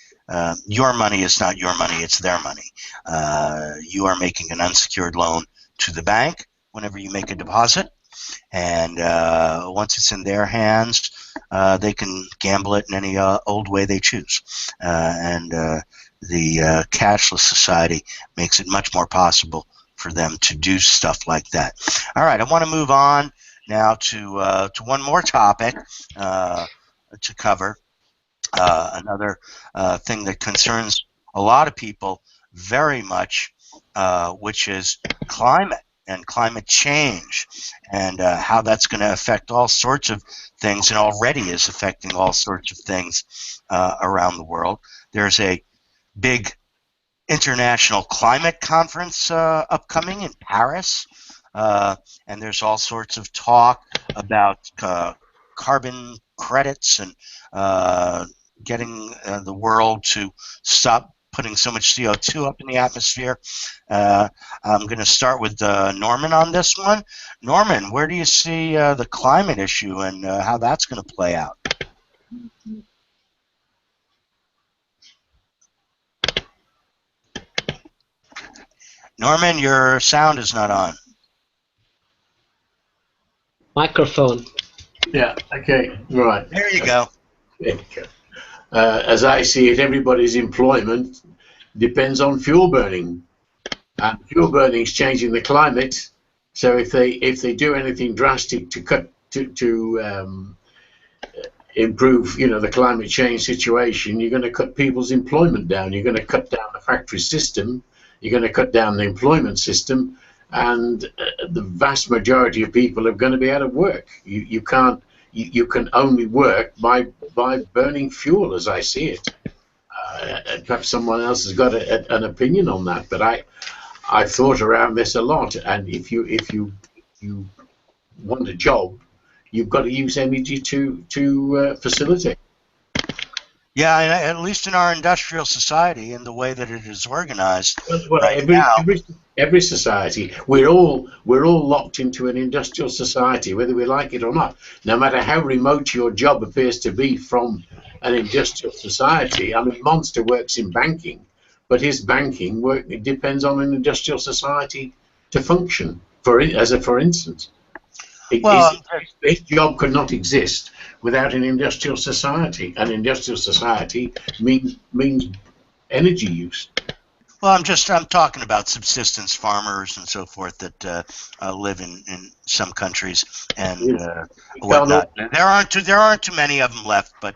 your money is not your money, it's their money. You are making an unsecured loan to the bank whenever you make a deposit, and once it's in their hands, they can gamble it in any old way they choose. And the Cashless Society makes it much more possible for them to do stuff like that. All right, I want to move on now to one more topic to cover, another thing that concerns a lot of people very much, which is climate. and climate change, and how that's going to affect all sorts of things, and already is affecting all sorts of things around the world. There's a big international climate conference upcoming in Paris, and there's all sorts of talk about carbon credits and getting the world to stop putting so much CO2 up in the atmosphere. I'm going to start with Norman on this one. Norman, where do you see the climate issue and how that's going to play out? Norman, your sound is not on. Microphone. Yeah, okay, right. There you go. There you go. As I see it, everybody's employment depends on fuel burning, and fuel burning is changing the climate. So if they do anything drastic to improve, the climate change situation, you're going to cut people's employment down. You're going to cut down the factory system. You're going to cut down the employment system, and the vast majority of people are going to be out of work. You can only work by burning fuel, as I see it. Perhaps someone else has got an opinion on that, but I've thought around this a lot. And if you want a job, you've got to use energy to facilitate. Yeah, at least in our industrial society, in the way that it is organized Well, right now. every society, we're all locked into an industrial society, whether we like it or not. No matter how remote your job appears to be from an industrial society. I mean, Monster works in banking, but his banking work depends on an industrial society to function. For instance, his job could not exist without an industrial society. An industrial society means energy use. Well, I'm talking about subsistence farmers and so forth that live in some countries and whatnot. There aren't too many of them left, but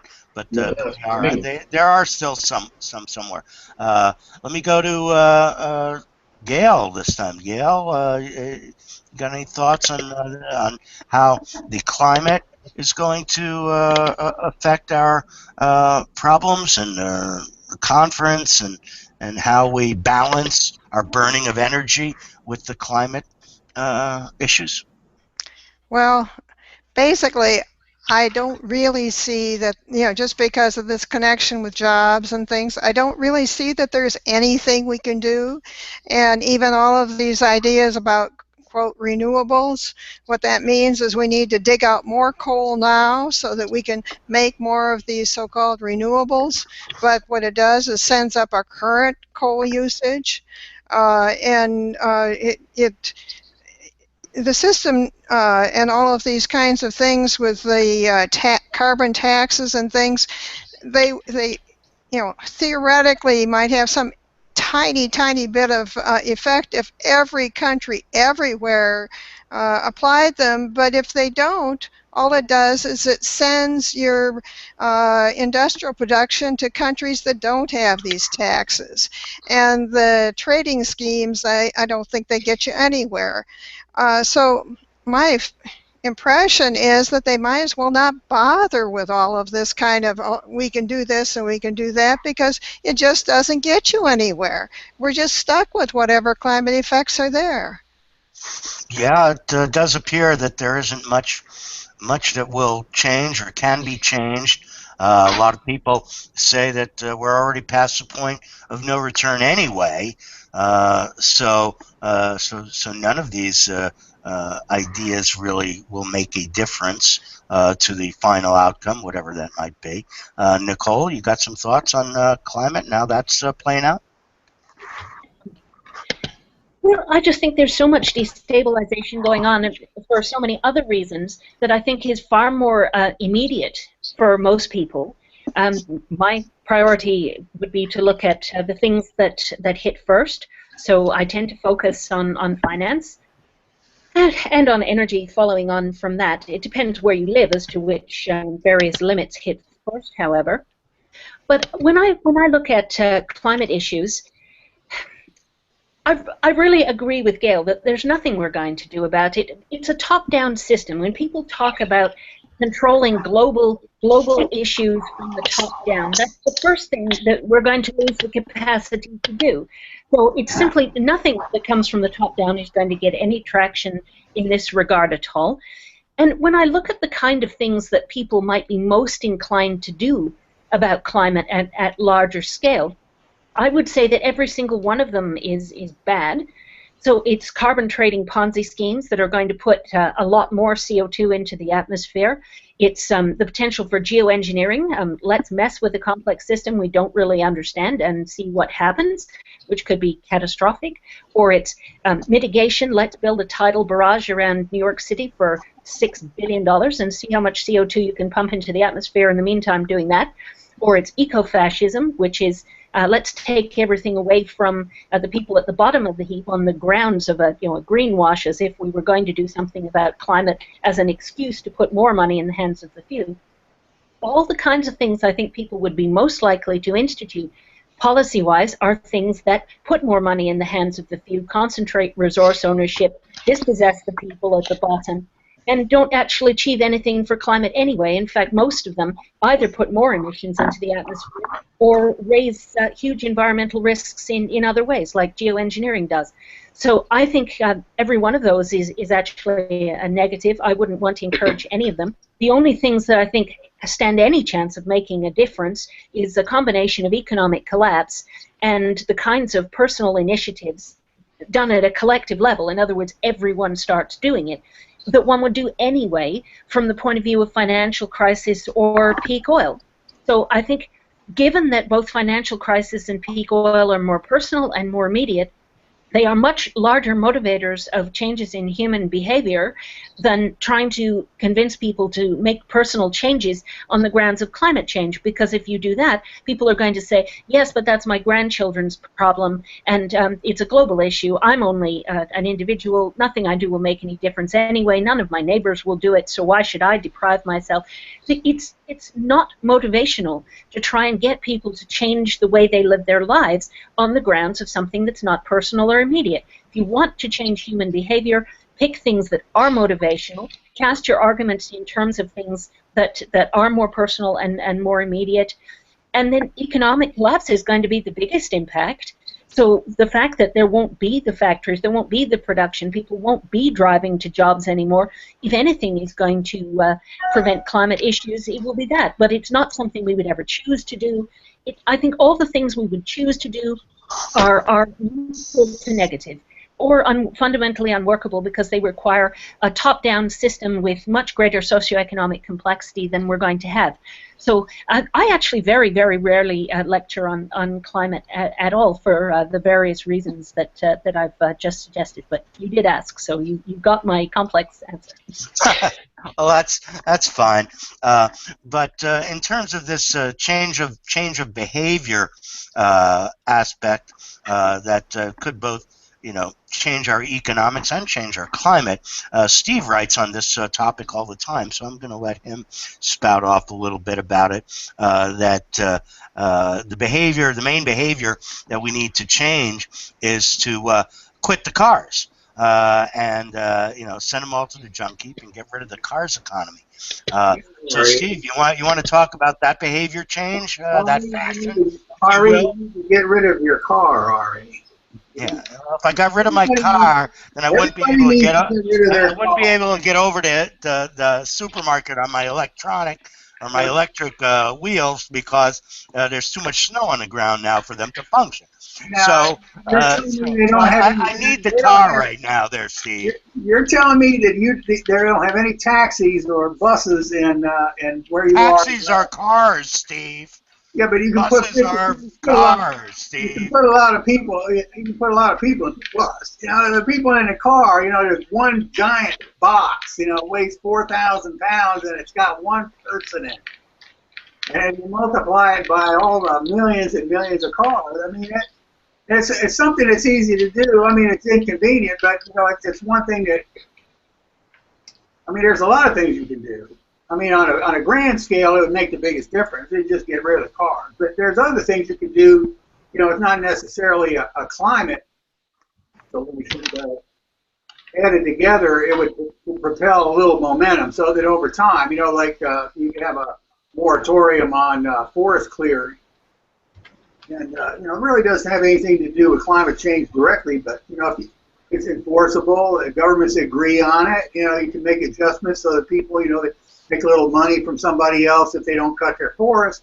there are still some somewhere. Let me go to Gayle this time. Gayle, got any thoughts on how the climate is going to affect our problems and the conference and how we balance our burning of energy with the climate issues? Well, basically, I don't really see that, just because of this connection with jobs and things, I don't really see that there's anything we can do. And even all of these ideas about, quote, renewables, what that means is we need to dig out more coal now so that we can make more of these so-called renewables. But what it does is sends up our current coal usage, the system and all of these kinds of things with the carbon taxes and things, they theoretically might have some tiny bit of effect if every country everywhere applied them. But if they don't, all it does is it sends your industrial production to countries that don't have these taxes. And the trading schemes, I don't think they get you anywhere. So my impression is that they might as well not bother with all of this kind of, we can do this and we can do that, because it just doesn't get you anywhere. We're just stuck with whatever climate effects are there. Yeah, it does appear that there isn't much that will change or can be changed. A lot of people say that we're already past the point of no return anyway. So none of these ideas really will make a difference to the final outcome, whatever that might be. Nicole, you got some thoughts on climate now that's playing out? Well, I just think there's so much destabilization going on for so many other reasons that I think is far more immediate for most people. My priority would be to look at the things that hit first. So I tend to focus on finance and on energy following on from that. It depends where you live as to which various limits hit first, however. But when I look at climate issues, I really agree with Gayle that there's nothing we're going to do about it. It's a top-down system. When people talk about controlling global issues from the top down, that's the first thing that we're going to lose the capacity to do. So it's simply nothing that comes from the top down is going to get any traction in this regard at all. And when I look at the kind of things that people might be most inclined to do about climate at larger scale, I would say that every single one of them is bad. So it's carbon trading Ponzi schemes that are going to put a lot more CO2 into the atmosphere. It's the potential for geoengineering. Let's mess with a complex system we don't really understand and see what happens, which could be catastrophic. Or it's mitigation. Let's build a tidal barrage around New York City for $6 billion and see how much CO2 you can pump into the atmosphere in the meantime doing that. Or it's eco-fascism, which is let's take everything away from the people at the bottom of the heap on the grounds of a greenwash, as if we were going to do something about climate as an excuse to put more money in the hands of the few. All the kinds of things I think people would be most likely to institute policy-wise are things that put more money in the hands of the few, concentrate resource ownership, dispossess the people at the bottom, and don't actually achieve anything for climate anyway. In fact, most of them either put more emissions into the atmosphere or raise huge environmental risks in other ways, like geoengineering does. So I think every one of those is actually a negative. I wouldn't want to encourage any of them. The only things that I think stand any chance of making a difference is a combination of economic collapse and the kinds of personal initiatives done at a collective level. In other words, everyone starts doing it, that one would do anyway from the point of view of financial crisis or peak oil. So I think given that both financial crisis and peak oil are more personal and more immediate, they are much larger motivators of changes in human behavior than trying to convince people to make personal changes on the grounds of climate change. Because if you do that, people are going to say, yes, but that's my grandchildren's problem, and it's a global issue. I'm only an individual. Nothing I do will make any difference anyway. None of my neighbors will do it, so why should I deprive myself? It's not motivational to try and get people to change the way they live their lives on the grounds of something that's not personal or immediate. If you want to change human behavior, pick things that are motivational, cast your arguments in terms of things that are more personal and more immediate, and then economic collapse is going to be the biggest impact. So the fact that there won't be the factories, there won't be the production, people won't be driving to jobs anymore, if anything is going to prevent climate issues, it will be that. But it's not something we would ever choose to do. I think all the things we would choose to do are neutral to negative, or fundamentally unworkable because they require a top-down system with much greater socioeconomic complexity than we're going to have. So I actually very, very rarely lecture on climate at all for the various reasons that I've just suggested. But you did ask, so you got my complex answer. Well, that's fine. But in terms of this change of behavior aspect that could both change our economics and change our climate. Steve writes on this topic all the time, so I'm going to let him spout off a little bit about it. That the main behavior that we need to change is to quit the cars and send them all to the junk heap and get rid of the cars economy. So, Steve, you want to talk about that behavior change, that fashion? Ari, you need to get rid of your car, Ari. Yeah, if I got rid of my car, then I wouldn't be able to get over to the supermarket on my electric wheels because there's too much snow on the ground now for them to function. So I need the car right now, there, Steve. You're telling me that they don't have any taxis or buses in where you are. Taxis are cars, Steve. Yeah, but you can buses are cars, Steve. You can put a lot of people. You can put a lot of people in the bus. The people in the car. There's one giant box. Weighs 4,000 pounds, and it's got one person in it. And you multiply it by all the millions and millions of cars. I mean, it's something that's easy to do. I mean, it's inconvenient, but it's one thing that. I mean, there's a lot of things you can do. I mean, on a grand scale, it would make the biggest difference. You'd just get rid of the cars. But there's other things you can do. It's not necessarily a climate So we should added together, it would propel a little momentum so that over time, like you could have a moratorium on forest clearing. And, it really doesn't have anything to do with climate change directly, but, if it's enforceable, the governments agree on it, you can make adjustments so that people, they make a little money from somebody else if they don't cut their forest.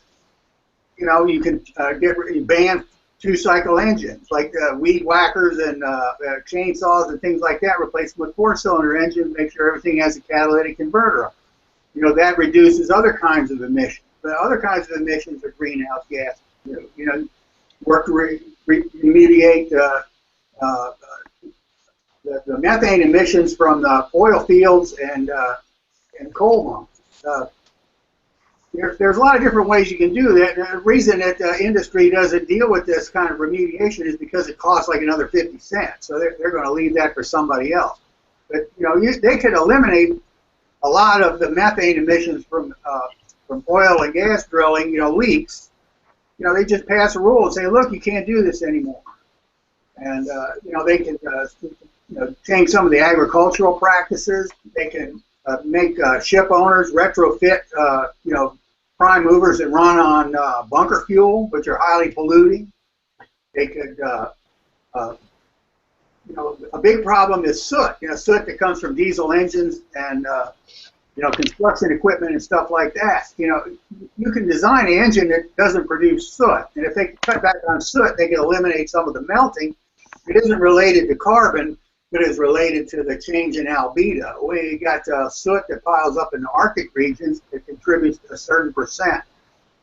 You can ban two-cycle engines, like weed whackers and chainsaws and things like that, replace them with four-cylinder engines, make sure everything has a catalytic converter. That reduces other kinds of emissions. But other kinds of emissions are greenhouse gases. Work to remediate the methane emissions from the oil fields and coal mines. There's a lot of different ways you can do that. And the reason that the industry doesn't deal with this kind of remediation is because it costs like another 50 cents. So they're going to leave that for somebody else. But they could eliminate a lot of the methane emissions from oil and gas drilling, leaks. They just pass a rule and say, look, you can't do this anymore. And they can change some of the agricultural practices. They can make ship owners retrofit, prime movers that run on bunker fuel, which are highly polluting. They could, a big problem is soot. Soot that comes from diesel engines and construction equipment and stuff like that. You can design an engine that doesn't produce soot, and if they cut back on soot, they can eliminate some of the melting. It isn't related to carbon, but is related to the change in albedo. When you got soot that piles up in the Arctic regions, it contributes to a certain percent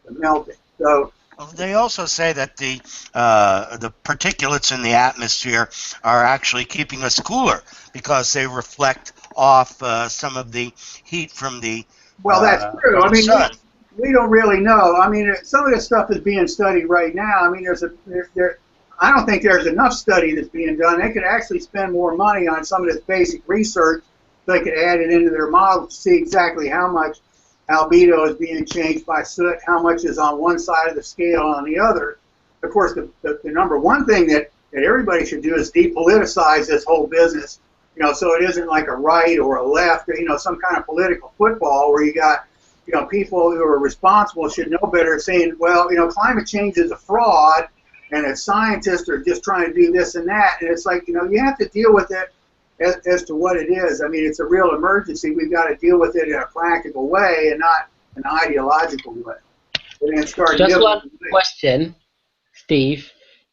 to melting. So they also say that the particulates in the atmosphere are actually keeping us cooler because they reflect off some of the heat from the that's true. I mean, sun. We don't really know. I mean, some of this stuff is being studied right now. I mean, I don't think there's enough study that's being done. They could actually spend more money on some of this basic research so they could add it into their model to see exactly how much albedo is being changed by soot, how much is on one side of the scale on the other. Of course, the number one thing that everybody should do is depoliticize this whole business, so it isn't like a right or a left, or, some kind of political football where you got, people who are responsible should know better saying, well, climate change is a fraud and that scientists are just trying to do this and that. And it's like, you have to deal with it as to what it is. I mean, it's a real emergency. We've got to deal with it in a practical way and not an ideological way. And then start Just one question, Steve.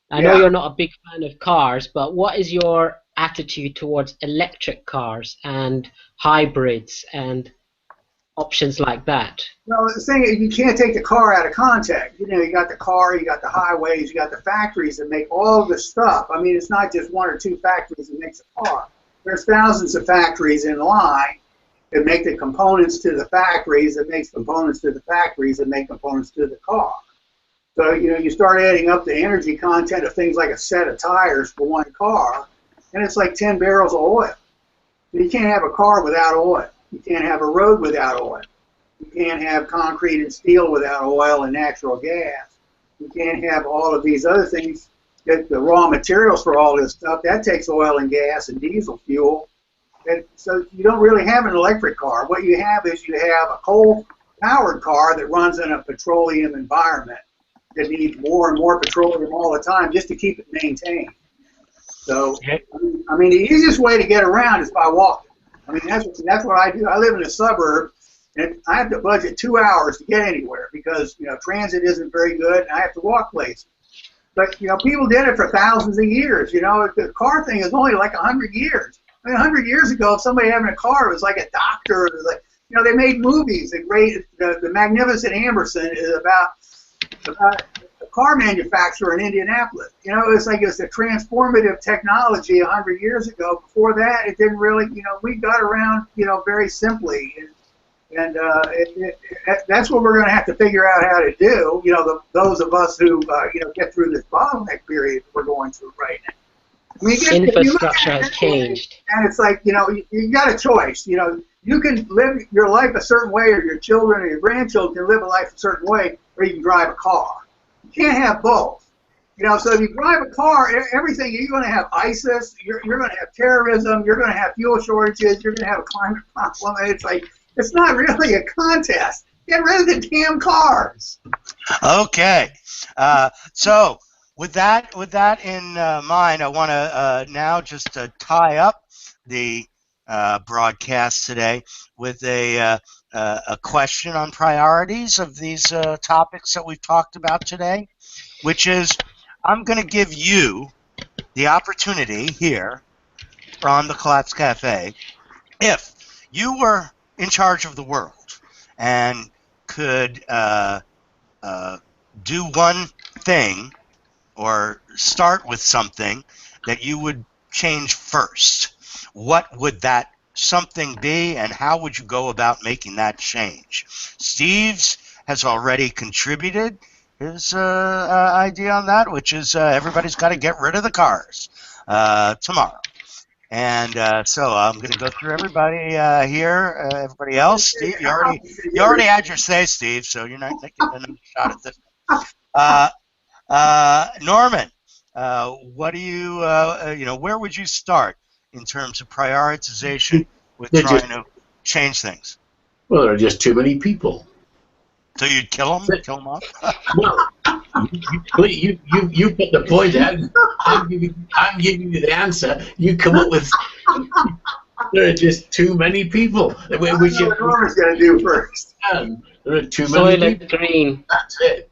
I know you're not a big fan of cars, but what is your attitude towards electric cars and hybrids and options like that? Well, the thing is, you can't take the car out of context. You got the car, you got the highways, you got the factories that make all of this stuff. I mean, it's not just one or two factories that makes a car. There's thousands of factories in line that make the components to the factories that makes components to the factories that make components to the car. So, you start adding up the energy content of things like a set of tires for one car, and it's like 10 barrels of oil. You can't have a car without oil. You can't have a road without oil. You can't have concrete and steel without oil and natural gas. You can't have all of these other things. The raw materials for all this stuff, that takes oil and gas and diesel fuel. And so you don't really have an electric car. What you have is you have a coal-powered car that runs in a petroleum environment that needs more and more petroleum all the time just to keep it maintained. So, I mean, the easiest way to get around is by walking. I mean, that's what I do. I live in a suburb, and I have to budget 2 hours to get anywhere because, transit isn't very good, and I have to walk places. But, people did it for thousands of years. The car thing is only like 100 years. I mean, 100 years ago, if somebody having a car was like a doctor, or like, they made movies. The Magnificent Amberson is about a car manufacturer in Indianapolis. It's a transformative technology 100 years ago. Before that, it didn't really, we got around, very simply. And that's what we're going to have to figure out how to do, those of us who, get through this bottleneck period we're going through right now. I mean, infrastructure has changed. And it's like, you got a choice. You can live your life a certain way, or your children or your grandchildren can live a life a certain way, or you can drive a car. You can't have both. So if you drive a car, everything, you're going to have ISIS, you're going to have terrorism, you're going to have fuel shortages, you're going to have a climate problem. And it's like, it's not really a contest. Get rid of the damn cars. Okay. So with that in mind, I want to now just tie up the broadcast today with a question on priorities of these topics that we've talked about today, which is I'm going to give you the opportunity here on the Collapse Cafe, if you were in charge of the world and could do one thing or start with something that you would change first, what would that something be, and how would you go about making that change? Steve's has already contributed his idea on that, which is everybody's got to get rid of the cars tomorrow. And so I'm going to go through everybody here. Everybody else, Steve, you already had your say, Steve. So you're not getting another shot at this. Norman, what do you where would you start in terms of prioritization with trying to change things? Well, there are just too many people. So you'd kill them off? Well, you put the point out. I'm giving you the answer. You come up with. There are just too many people. Which Norman's going to do first. There are too Soil many people. green. That's it.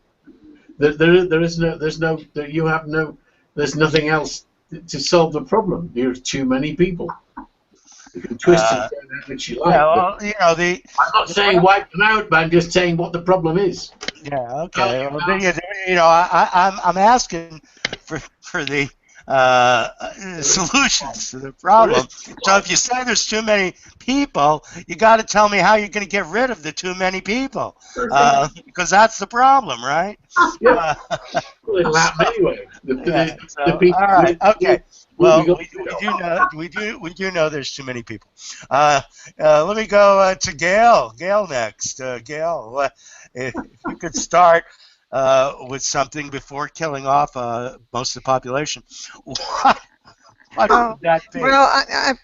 There's nothing else to solve the problem. There's too many people. You can twist it which you like. Yeah, well, I'm not saying wipe them out, but I'm just saying what the problem is. Yeah, okay. Well, I'm asking for the solutions to the problem. So if you say there's too many people, you got to tell me how you're going to get rid of the too many people, because that's the problem, right? Yeah. Well, it'll happen anyway. The people. All right. Okay. Well, we do know there's too many people. Let me go to Gayle. Gayle next. Gayle, if you could start with something before killing off most of the population, what would that be? Well,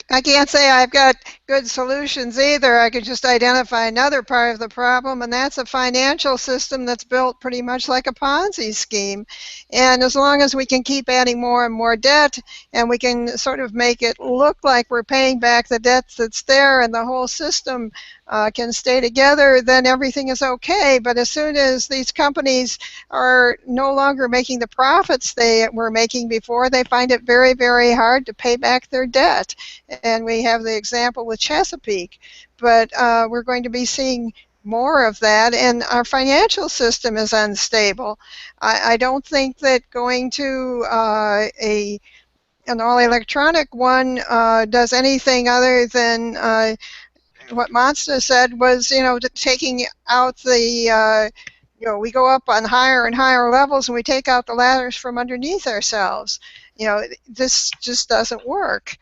I can't say I've got good solutions either. I could just identify another part of the problem, and that's a financial system that's built pretty much like a Ponzi scheme. And as long as we can keep adding more and more debt, and we can sort of make it look like we're paying back the debt that's there, and the whole system can stay together, then everything is okay. But as soon as these companies are no longer making the profits they were making before, they find it very, very hard to pay back their debt. And we have the example with Chesapeake. But we're going to be seeing more of that, and our financial system is unstable. I don't think that going to an all-electronic one does anything other than what Monsta said was, taking out the, we go up on higher and higher levels and we take out the ladders from underneath ourselves. This just doesn't work.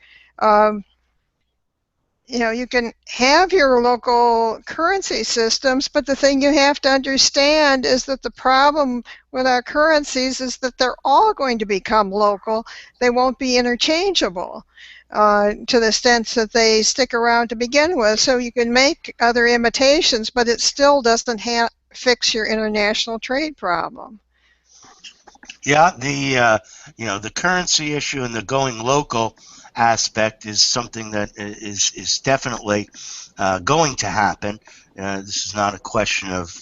You can have your local currency systems, but the thing you have to understand is that the problem with our currencies is that they're all going to become local. They won't be interchangeable to the extent that they stick around to begin with. So you can make other imitations, but it still doesn't fix your international trade problem. Yeah, the currency issue and the going local aspect is something that is definitely going to happen. This is not a question of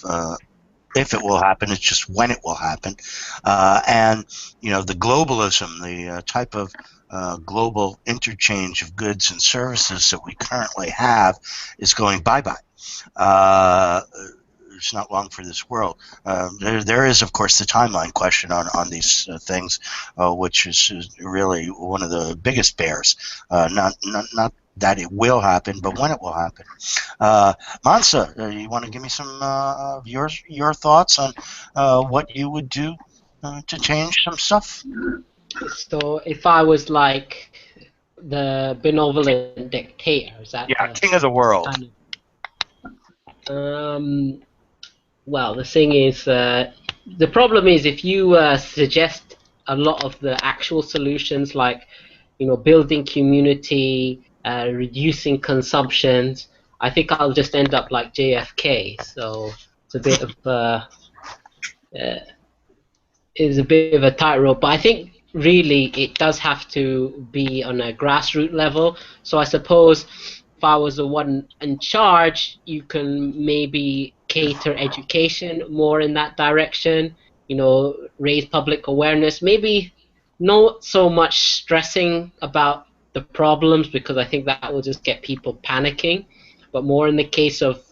if it will happen, it's just when it will happen. And the globalism, the type of global interchange of goods and services that we currently have is going bye-bye. It's not long for this world. There is, of course, the timeline question on these things, which is really one of the biggest bears. Not that it will happen, but when it will happen. Mansa, you want to give me some of your thoughts on what you would do to change some stuff? So if I was like the benevolent dictator, is that king of the world? Well, the thing is, the problem is if you suggest a lot of the actual solutions, like building community, reducing consumptions, I think I'll just end up like JFK. So it's a bit of is a bit of a tightrope. But I think really it does have to be on a grassroots level. So I suppose if I was the one in charge, you can maybe cater education more in that direction, raise public awareness, maybe not so much stressing about the problems, because I think that will just get people panicking, but more in the case of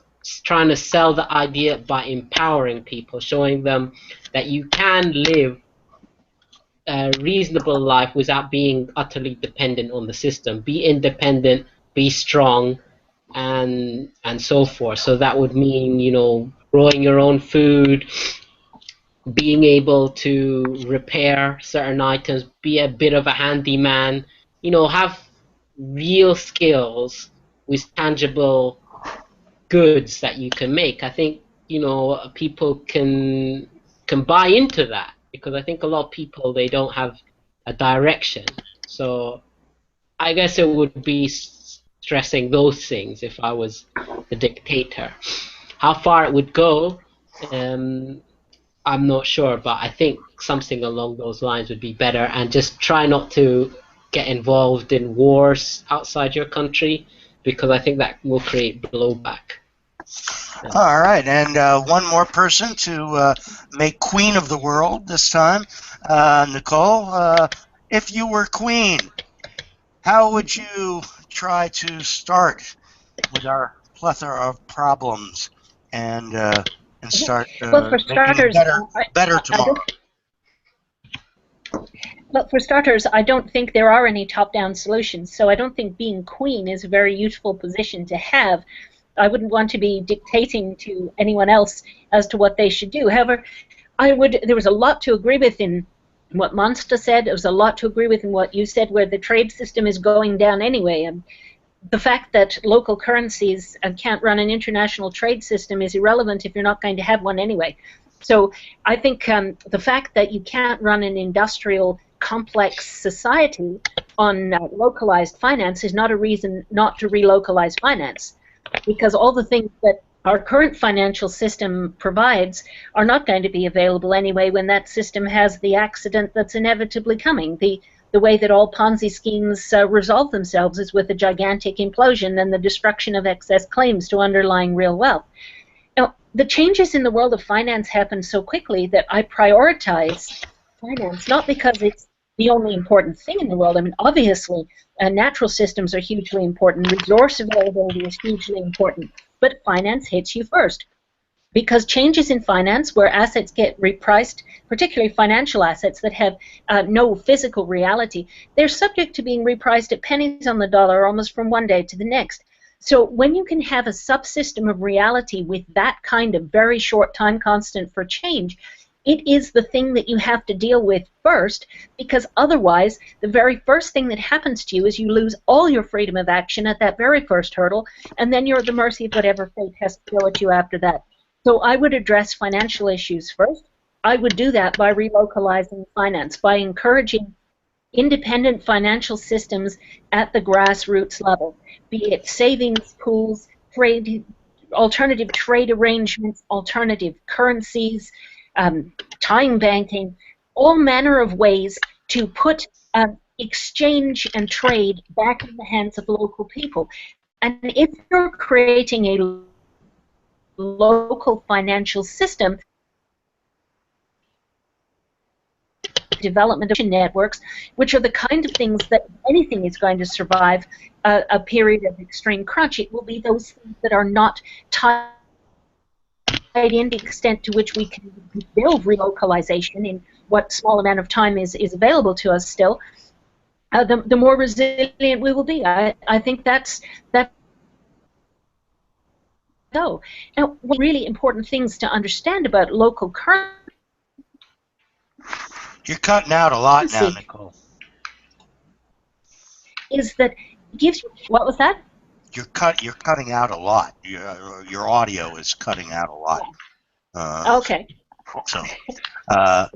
trying to sell the idea by empowering people, showing them that you can live a reasonable life without being utterly dependent on the system. Be independent, be strong, and so forth. So that would mean, growing your own food, being able to repair certain items, be a bit of a handyman, have real skills with tangible goods that you can make. I think people can buy into that, because I think a lot of people, they don't have a direction. So I guess it would be stressing those things if I was the dictator. How far it would go, I'm not sure, but I think something along those lines would be better, and just try not to get involved in wars outside your country, because I think that will create blowback. All right, and one more person to make queen of the world this time. Nicole, if you were queen, how would you try to start with our plethora of problems and start well, for making starters, it better tomorrow? But for starters, I don't think there are any top-down solutions, so I don't think being queen is a very useful position to have. I wouldn't want to be dictating to anyone else as to what they should do. However, there was a lot to agree with in what Monsta said. There was a lot to agree with in what you said, where the trade system is going down anyway. And the fact that local currencies can't run an international trade system is irrelevant if you're not going to have one anyway. So I think the fact that you can't run an industrial complex society on localized finance is not a reason not to relocalize finance, because all the things that our current financial system provides are not going to be available anyway when that system has the accident that's inevitably coming. The way that all Ponzi schemes resolve themselves is with a gigantic implosion and the destruction of excess claims to underlying real wealth. Now, the changes in the world of finance happen so quickly that I prioritize finance, not because it's the only important thing in the world. I mean, obviously, natural systems are hugely important. Resource availability is hugely important. But finance hits you first, because changes in finance where assets get repriced, particularly financial assets that have no physical reality, they're subject to being repriced at pennies on the dollar almost from one day to the next. So when you can have a subsystem of reality with that kind of very short time constant for change, it is the thing that you have to deal with first, because otherwise the very first thing that happens to you is you lose all your freedom of action at that very first hurdle, and then you're at the mercy of whatever fate has to throw at you after that. So I would address financial issues first. I would do that by relocalizing finance, by encouraging independent financial systems at the grassroots level, be it savings pools, alternative trade arrangements, alternative currencies, time banking, all manner of ways to put exchange and trade back in the hands of local people. And if you're creating a local financial system, development of networks, which are the kind of things that, if anything is going to survive a period of extreme crunch, it will be those things that are not tied in the extent to which we can build relocalization in what small amount of time is available to us still, the more resilient we will be. I think that's so. Now, one really important things to understand about local currency. You're cutting out a lot now, Nicole. Is that gives you, what was that? You're cutting out a lot. Your audio is cutting out a lot. Okay. So, uh,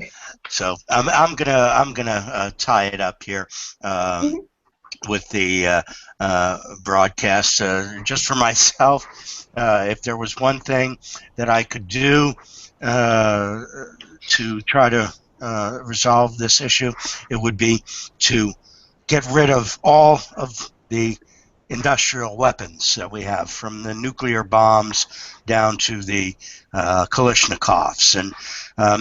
so I'm gonna tie it up here. With the broadcast, just for myself, if there was one thing that I could do to try to resolve this issue, it would be to get rid of all of the industrial weapons that we have, from the nuclear bombs down to the Kalashnikovs, and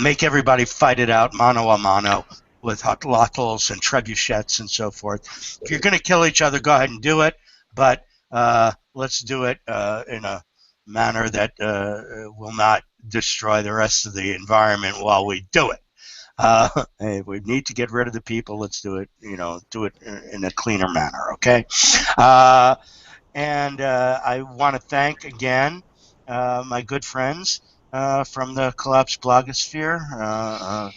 make everybody fight it out mano a mano with atlatls and trebuchets and so forth. If you're going to kill each other, go ahead and do it, but let's do it in a manner that will not destroy the rest of the environment while we do it. If we need to get rid of the people, let's do it. Do it in a cleaner manner. Okay. And I want to thank again my good friends from the Collapse blogosphere,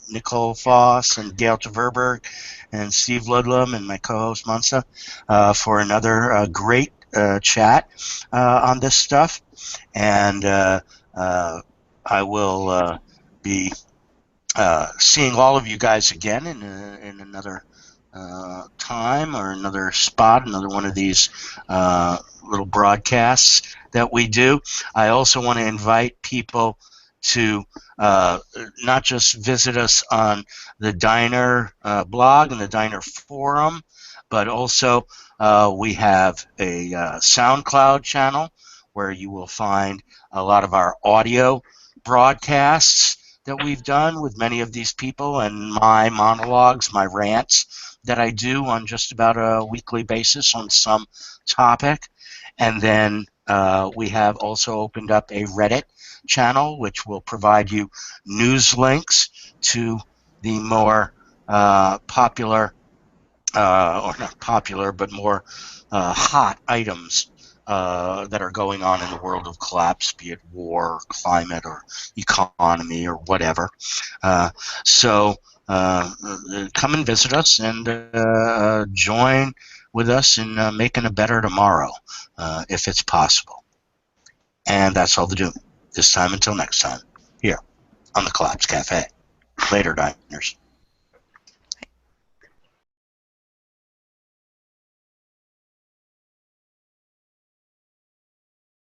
Nicole Foss and Gayle Tverberg and Steve Ludlum and my co-host Monsa for another great chat on this stuff. And I will be seeing all of you guys again in another time or another spot, another one of these little broadcasts that we do. I also want to invite people to not just visit us on the Diner blog and the Diner forum, but also we have a SoundCloud channel where you will find a lot of our audio broadcasts that we've done with many of these people, and my monologues, my rants that I do on just about a weekly basis on some topic. And then we have also opened up a Reddit channel, which will provide you news links to the more popular, or not popular, but more hot items that are going on in the world of collapse, be it war, climate, or economy, or whatever. So come and visit us and join with us in making a better tomorrow, if it's possible. And that's all to do this time until next time, here on the Collapse Cafe. Later, diners.